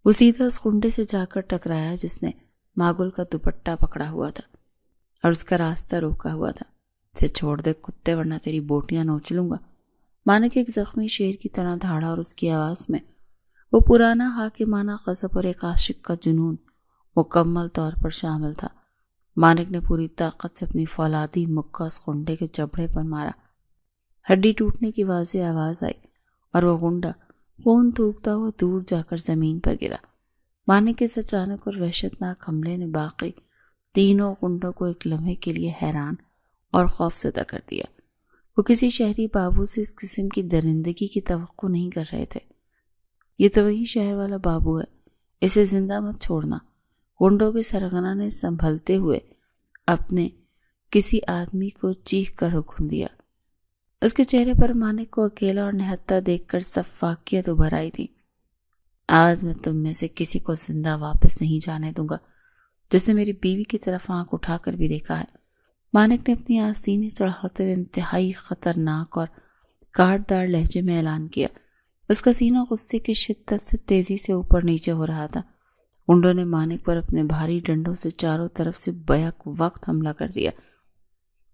وہ سیدھا اس گنڈے سے جا کر ٹکرایا جس نے ماگل کا دوپٹہ پکڑا ہوا تھا اور اس کا راستہ روکا ہوا تھا۔ اسے چھوڑ دے کتے، ورنہ تیری بوٹیاں نوچ لوں گا۔ مانک ایک زخمی شیر کی طرح دھاڑا اور اس کی آواز میں وہ پرانا حاکمانہ غضب اور ایک عاشق کا جنون مکمل طور پر شامل تھا۔ مانک نے پوری طاقت سے اپنی فولادی مکہ اس گنڈے کے جبڑے پر مارا۔ ہڈی ٹوٹنے کی واضح آواز آئی اور وہ گنڈا خون تھوکتا ہوا دور جا کر زمین پر گرا۔ مانک کے اس اچانک اور وحشتناک حملے نے باقی تینوں گنڈوں کو ایک لمحے کے لیے حیران اور خوفزدہ کر دیا۔ وہ کسی شہری بابو سے اس قسم کی درندگی کی توقع نہیں کر رہے تھے۔ یہ تو وہی شہر والا بابو ہے، اسے زندہ مت چھوڑنا، گنڈوں کے سرغنہ نے سنبھلتے ہوئے اپنے کسی آدمی کو چیخ کر حکم دیا۔ اس کے چہرے پر مانک کو اکیلا اور نہتہ دیکھ کر سفاکیت ابھر آئی تھی۔ آج میں تم میں سے کسی کو زندہ واپس نہیں جانے دوں گا جس نے میری بیوی کی طرف آنکھ اٹھا کر بھی دیکھا ہے۔ مانک نے اپنی آستینیں چڑھاتے ہوئے انتہائی خطرناک اور کاٹدار لہجے میں اعلان کیا۔ اس کا سینہ غصے کی شدت سے تیزی سے اوپر نیچے ہو رہا تھا۔ گنڈوں نے مانک پر اپنے بھاری ڈنڈوں سے چاروں طرف سے بیک وقت حملہ کر دیا۔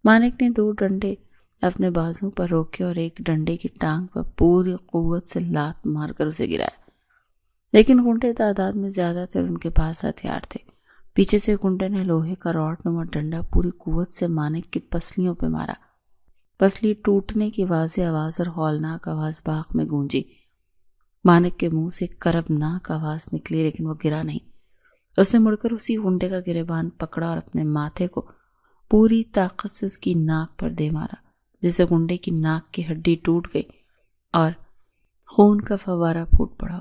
مانک نے 2 ڈنڈے اپنے بازو پر روکے اور ایک ڈنڈے کی ٹانگ پر پوری قوت سے لات مار کر اسے گرایا، لیکن گنڈے تعداد میں زیادہ تر ان کے پاس ہتھیار تھے۔ پیچھے سے گنڈے نے لوہے کا راڈ نما ڈنڈا پوری قوت سے مانک کی پسلیوں پہ مارا۔ پسلی ٹوٹنے کی واضح آواز اور ہولناک آواز باغ میں گونجی۔ مانک کے منہ سے کربناک آواز نکلی، لیکن وہ گرا نہیں۔ اس نے مڑ کر اسی گنڈے کا گریبان پکڑا اور اپنے ماتھے کو پوری طاقت سے اس کی ناک پر دے مارا، جس سے گنڈے کی ناک کی ہڈی ٹوٹ گئی اور خون کا فوارہ پھوٹ پڑا۔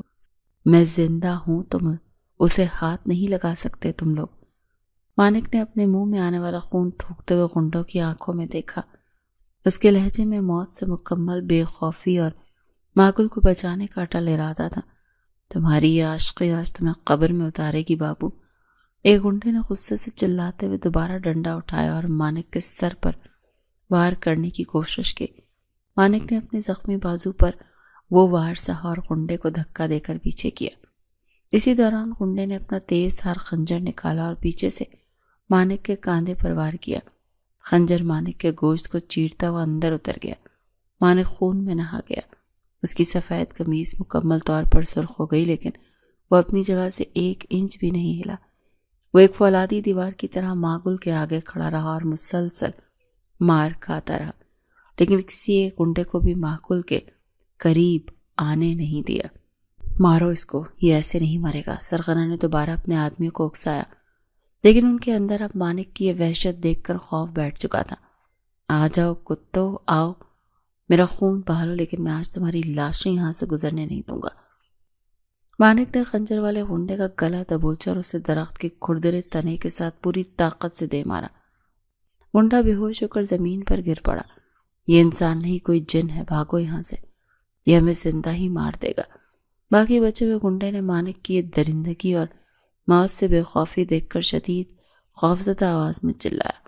میں زندہ ہوں، تم اسے ہاتھ نہیں لگا سکتے تم لوگ۔ مانک نے اپنے منہ میں آنے والا خون تھوکتے ہوئے غنڈوں کی آنکھوں میں دیکھا۔ اس کے لہجے میں موت سے مکمل بے خوفی اور ماگل کو بچانے کا اٹل ارادہ تھا۔ تمہاری یہ عاشقی آج تمہیں قبر میں اتارے گی بابو۔ ایک غنڈے نے غصے سے چلاتے ہوئے دوبارہ ڈنڈا اٹھایا اور مانک کے سر پر وار کرنے کی کوشش کی۔ مانک نے اپنے زخمی بازو پر وہ وار سہا اور غنڈے کو دھکا دے کر پیچھے کیا۔ اسی دوران غنڈے نے اپنا تیز دھار خنجر نکالا اور پیچھے سے مانک کے کاندھے پر وار کیا۔ خنجر مانک کے گوشت کو چیرتا ہوا اندر اتر گیا۔ مانک خون میں نہا گیا۔ اس کی سفید قمیص مکمل طور پر سرخ ہو گئی، لیکن وہ اپنی جگہ سے 1 انچ بھی نہیں ہلا۔ وہ ایک فولادی دیوار کی طرح ماگل کے آگے کھڑا رہا اور مسلسل مار کھاتا رہا، لیکن کسی ایک غنڈے کو بھی ماگل کے قریب آنے نہیں دیا۔ مارو اس کو، یہ ایسے نہیں مرے گا۔ سرغنہ نے دوبارہ اپنے آدمیوں کو اکسایا، لیکن ان کے اندر اب مانک کی یہ وحشت دیکھ کر خوف بیٹھ چکا تھا۔ آ جاؤ کتو، آؤ، میرا خون بہالو، لیکن میں آج تمہاری لاشیں یہاں سے گزرنے نہیں دوں گا۔ مانک نے خنجر والے غنڈے کا گلا دبوچا اور اسے درخت کے کھردرے تنے کے ساتھ پوری طاقت سے دے مارا۔ غنڈا بے ہوش ہو کر زمین پر گر پڑا۔ یہ انسان نہیں، کوئی جن ہے، بھاگو یہاں سے، یہ ہمیں زندہ ہی مار دے گا۔ باقی بچے ہوئے غنڈے نے مانک کی یہ درندگی اور موت سے بے خوفی دیکھ کر شدید خوفزدہ آواز میں چلایا۔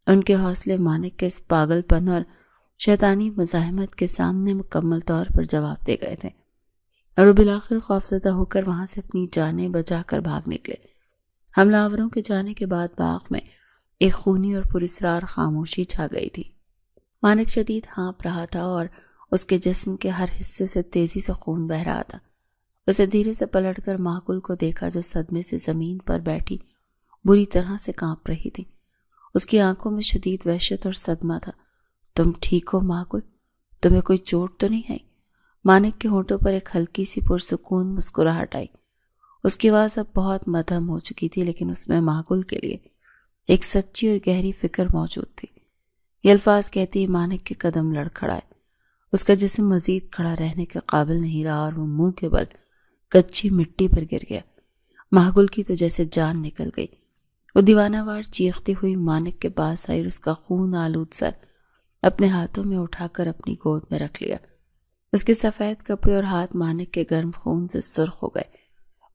ان کے حوصلے مانک کے اس پاگل پن اور شیطانی مزاحمت کے سامنے مکمل طور پر جواب دے گئے تھے، اور وہ بالآخر خوفزدہ ہو کر وہاں سے اپنی جانیں بچا کر بھاگ نکلے۔ حملہ آوروں کے جانے کے بعد باغ میں ایک خونی اور پراسرار خاموشی چھا گئی تھی۔ مانک شدید ہانپ رہا تھا اور اس کے جسم کے ہر حصے سے تیزی سے خون بہہ رہا تھا۔ اسے دھیرے سے پلٹ کر ماگل کو دیکھا جو صدمے سے زمین پر بیٹھی بری طرح سے کانپ رہی تھی۔ اس کی آنکھوں میں شدید وحشت اور صدمہ تھا۔ تم ٹھیک ہو ماگل؟ تمہیں کوئی چوٹ تو نہیں ہے؟ مانک کے ہونٹوں پر ایک ہلکی سی پرسکون مسکراہٹ آئی۔ اس کی آواز اب بہت مدھم ہو چکی تھی، لیکن اس میں ماگل کے لیے ایک سچی اور گہری فکر موجود تھی۔ یہ الفاظ کہتے ہی مانک کے قدم لڑکھڑائے۔ اس کا جسم مزید کھڑا رہنے کے قابل نہیں رہا اور وہ منہ کے بل کچی مٹی پر گر گیا۔ ماگل کی تو جیسے جان نکل گئی۔ وہ دیوانہ وار چیختی ہوئی مانک کے پاس آئی اور اس کا خون آلود سر اپنے ہاتھوں میں اٹھا کر اپنی گود میں رکھ لیا۔ اس کے سفید کپڑے اور ہاتھ مانک کے گرم خون سے سرخ ہو گئے۔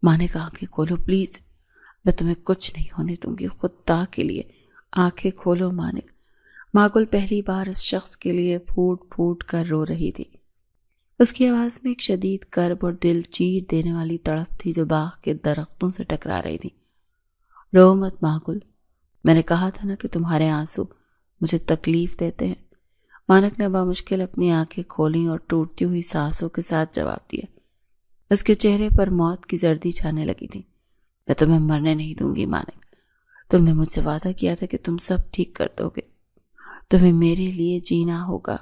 مانک آنکھیں کھولو پلیز، میں تمہیں کچھ نہیں ہونے دوں گی، خدا کے لیے آنکھیں کھولو مانک۔ ماگل پہلی بار اس شخص کے لیے پھوٹ پھوٹ کر رو رہی تھی۔ اس کی آواز میں ایک شدید کرب اور دل چیر دینے والی تڑپ تھی جو باغ کے درختوں سے ٹکرا رہی تھی۔ رو مت ماگل، میں نے کہا تھا نا کہ تمہارے آنسو مجھے تکلیف دیتے ہیں۔ مانک نے بامشکل اپنی آنکھیں کھولیں اور ٹوٹتی ہوئی سانسوں کے ساتھ جواب دیا۔ اس کے چہرے پر موت کی زردی چھانے لگی تھی۔ میں تمہیں مرنے نہیں دوں گی مانک، تم نے مجھ سے وعدہ کیا تھا کہ تم سب ٹھیک کر دو گے، تمہیں میرے لیے جینا ہوگا۔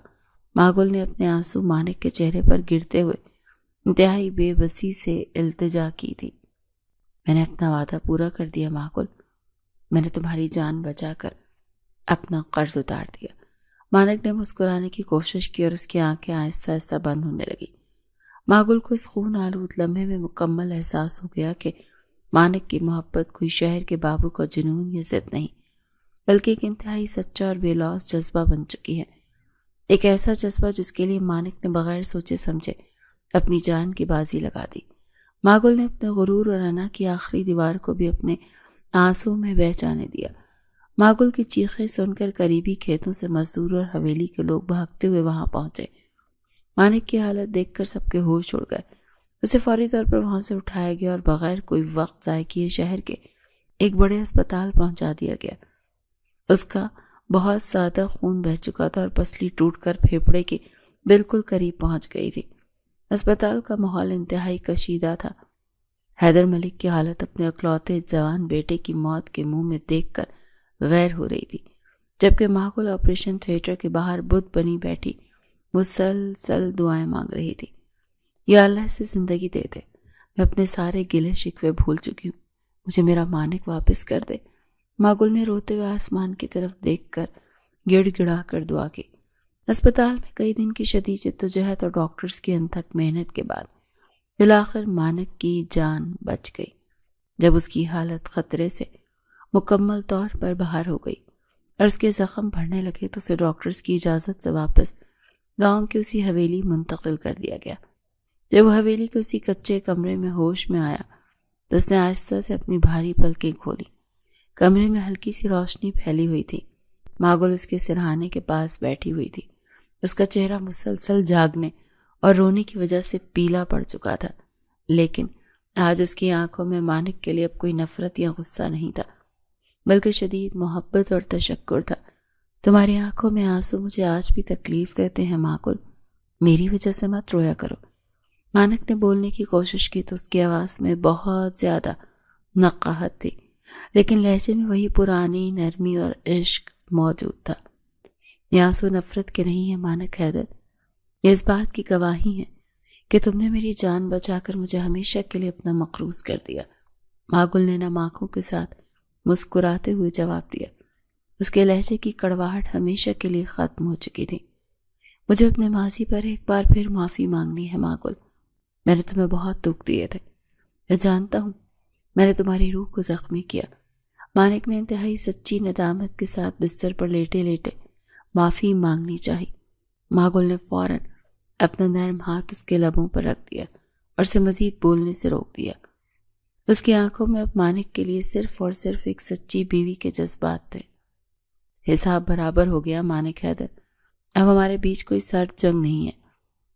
ماگل نے اپنے آنسو مانک کے چہرے پر گرتے ہوئے انتہائی بے بسی سے التجا کی تھی۔ میں نے اپنا وعدہ پورا کر دیا ماگل، میں نے تمہاری جان بچا کر اپنا قرض اتار دیا۔ مانک نے مسکرانے کی کوشش کی اور اس کی آنکھیں آہستہ آہستہ بند ہونے لگی۔ ماگل کو اس خون آلود لمحے میں مکمل احساس ہو گیا کہ مانک کی محبت کوئی شہر کے بابو کا جنون یا ضد نہیں، بلکہ ایک انتہائی سچا اور بے لوث جذبہ بن چکی ہے۔ ایک ایسا جذبہ جس کے لیے مانک نے بغیر سوچے سمجھے اپنی جان کی بازی لگا دی۔ ماگل نے اپنے غرور اور انا کی آخری دیوار کو بھی اپنے آنسوں میں بہہ جانے دیا۔ ماگل کی چیخیں سن کر قریبی کھیتوں سے مزدور اور حویلی کے لوگ بھاگتے ہوئے وہاں پہنچے۔ مانک کی حالت دیکھ کر سب کے ہوش اڑ گئے۔ اسے فوری طور پر وہاں سے اٹھایا گیا اور بغیر کوئی وقت ضائع کیے شہر کے ایک بڑے ہسپتال پہنچا دیا گیا۔ اس کا بہت زیادہ خون بہہ چکا تھا اور پسلی ٹوٹ کر پھیپھڑے کے بالکل قریب پہنچ گئی تھی۔ ہسپتال کا ماحول انتہائی کشیدہ تھا۔ حیدر ملک کی حالت اپنے اکلوتے جوان بیٹے کی موت کے منہ میں دیکھ کر غیر ہو رہی تھی، جبکہ ماگل آپریشن تھیٹر کے باہر بت بنی بیٹھی مسلسل دعائیں مانگ رہی تھی۔ یا اللہ سے زندگی دے دے، میں اپنے سارے گلے شکوے بھول چکی ہوں، مجھے میرا مانک واپس کر دے۔ ماگل نے روتے ہوئے آسمان کی طرف دیکھ کر گڑ گڑا کر دعا کی۔ اسپتال میں کئی دن کی شدید جدوجہد اور ڈاکٹرز کی انتھک محنت کے بعد بالآخر مانک کی جان بچ گئی۔ جب اس کی حالت خطرے سے مکمل طور پر باہر ہو گئی اور اس کے زخم بڑھنے لگے تو اسے ڈاکٹرز کی اجازت سے واپس گاؤں کی اسی حویلی منتقل کر دیا گیا۔ جب وہ حویلی کے اسی کچے کمرے میں ہوش میں آیا تو اس نے آہستہ سے اپنی بھاری پلکیں کھولی۔ کمرے میں ہلکی سی روشنی پھیلی ہوئی تھی۔ ماگل اس کے سرہانے کے پاس بیٹھی ہوئی تھی۔ اس کا چہرہ مسلسل جاگنے اور رونے کی وجہ سے پیلا پڑ چکا تھا، لیکن آج اس کی آنکھوں میں مانک کے لیے اب کوئی نفرت یا غصہ نہیں تھا، بلکہ شدید محبت اور تشکر تھا۔ تمہاری آنکھوں میں آنسو مجھے آج بھی تکلیف دیتے ہیں ماگل، میری وجہ سے مت رویا کرو۔ مانک نے بولنے کی کوشش کی تو اس کی آواز میں بہت زیادہ نقاہت تھی، لیکن لہجے میں وہی پرانی نرمی اور عشق موجود تھا۔ یہ آنسو نفرت کے نہیں ہیں مانک حیدر، یہ اس بات کی گواہی ہے کہ تم نے میری جان بچا کر مجھے ہمیشہ کے لیے اپنا مقروض کر دیا۔ ماگل نے نم آنکھوں کے ساتھ مسکراتے ہوئے جواب دیا۔ اس کے لہجے کی کڑواہٹ ہمیشہ کے لیے ختم ہو چکی تھی۔ مجھے اپنے ماضی پر ایک بار پھر معافی مانگنی ہے ماگل، میں نے تمہیں بہت دکھ دیے تھے، میں جانتا ہوں میں نے تمہاری روح کو زخمی کیا۔ مانک نے انتہائی سچی ندامت کے ساتھ بستر پر لیٹے لیٹے معافی مانگنی چاہی۔ ماگل نے فوراً اپنا نرم ہاتھ اس کے لبوں پر رکھ دیا اور اسے مزید بولنے سے روک دیا۔ اس کی آنکھوں میں اب مانک کے لیے صرف اور صرف ایک سچی بیوی کے جذبات تھے۔ حساب برابر ہو گیا مانک حیدر، اب ہمارے بیچ کوئی سرد جنگ نہیں ہے۔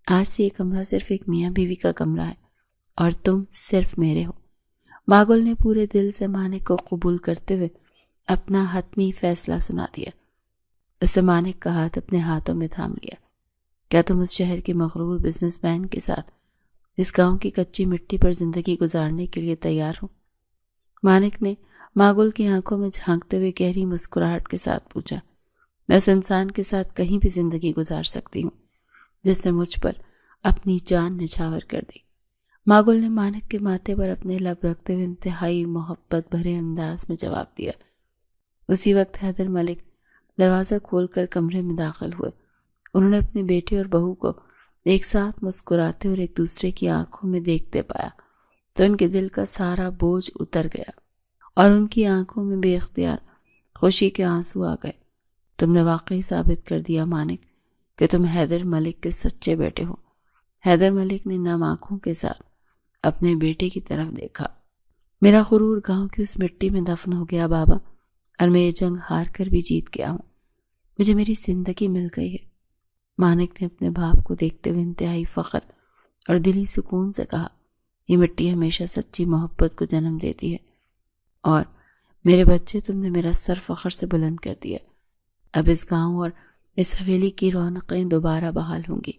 آج سے یہ کمرہ صرف ایک میاں بیوی کا کمرہ ہے اور تم صرف میرے ہو۔ ماگل نے پورے دل سے مانک کو قبول کرتے ہوئے اپنا حتمی فیصلہ سنا دیا۔ اس سے مانک کا ہاتھ اپنے ہاتھوں میں تھام لیا۔ کیا تم اس شہر کے مغرور بزنس مین کے ساتھ اس گاؤں کی کچی مٹی پر زندگی گزارنے کے لیے تیار ہو؟ مانک نے ماگل کی آنکھوں میں جھانکتے ہوئے گہری مسکراہٹ کے ساتھ پوچھا۔ میں اس انسان کے ساتھ کہیں بھی زندگی گزار سکتی ہوں جس نے مجھ پر اپنی جان نچھاور کر دی۔ ماگل نے مانک کے ماتھے پر اپنے لب رکھتے ہوئے انتہائی محبت بھرے انداز میں جواب دیا۔ اسی وقت حیدر ملک دروازہ کھول کر کمرے میں داخل ہوئے۔ انہوں نے اپنے بیٹے اور بہو کو ایک ساتھ مسکراتے اور ایک دوسرے کی آنکھوں میں دیکھتے پایا تو ان کے دل کا سارا بوجھ اتر گیا اور ان کی آنکھوں میں بے اختیار خوشی کے آنسو آ گئے۔ تم نے واقعی ثابت کر دیا مانک کہ تم حیدر ملک کے سچے بیٹے ہو۔ حیدر ملک نے نم آنکھوں کے ساتھ اپنے بیٹے کی طرف دیکھا۔ میرا غرور گاؤں کی اس مٹی میں دفن ہو گیا بابا، اور میں یہ جنگ ہار کر بھی جیت گیا ہوں۔ مجھے میری زندگی مل گئی ہے۔ مانک نے اپنے باپ کو دیکھتے ہوئے انتہائی فخر اور دلی سکون سے کہا، یہ مٹی ہمیشہ سچی محبت کو جنم دیتی ہے، اور میرے بچے تم نے میرا سر فخر سے بلند کر دیا۔ اب اس گاؤں اور اس حویلی کی رونقیں دوبارہ بحال ہوں گی۔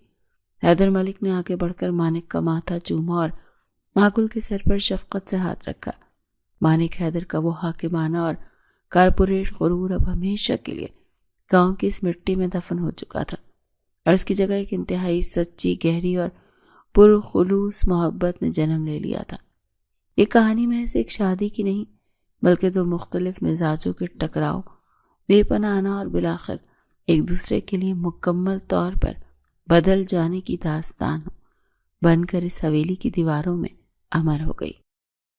حیدر ملک نے آگے بڑھ کر مانک کا ماتھا چوما اور ماگل کے سر پر شفقت سے ہاتھ رکھا۔ مانک حیدر کا وہ حاکمانہ اور کارپوریٹ غرور اب ہمیشہ کے لیے گاؤں کی اس مٹی میں دفن ہو چکا تھا، اور اس کی جگہ ایک انتہائی سچی، گہری اور پرخلوص محبت نے جنم لے لیا تھا۔ یہ کہانی محض ایک شادی کی نہیں، بلکہ دو مختلف مزاجوں کے ٹکراؤ، بے پناہ اور بالآخر ایک دوسرے کے لیے مکمل طور پر بدل جانے کی داستان بن کر اس حویلی کی دیواروں میں امر ہو گئی۔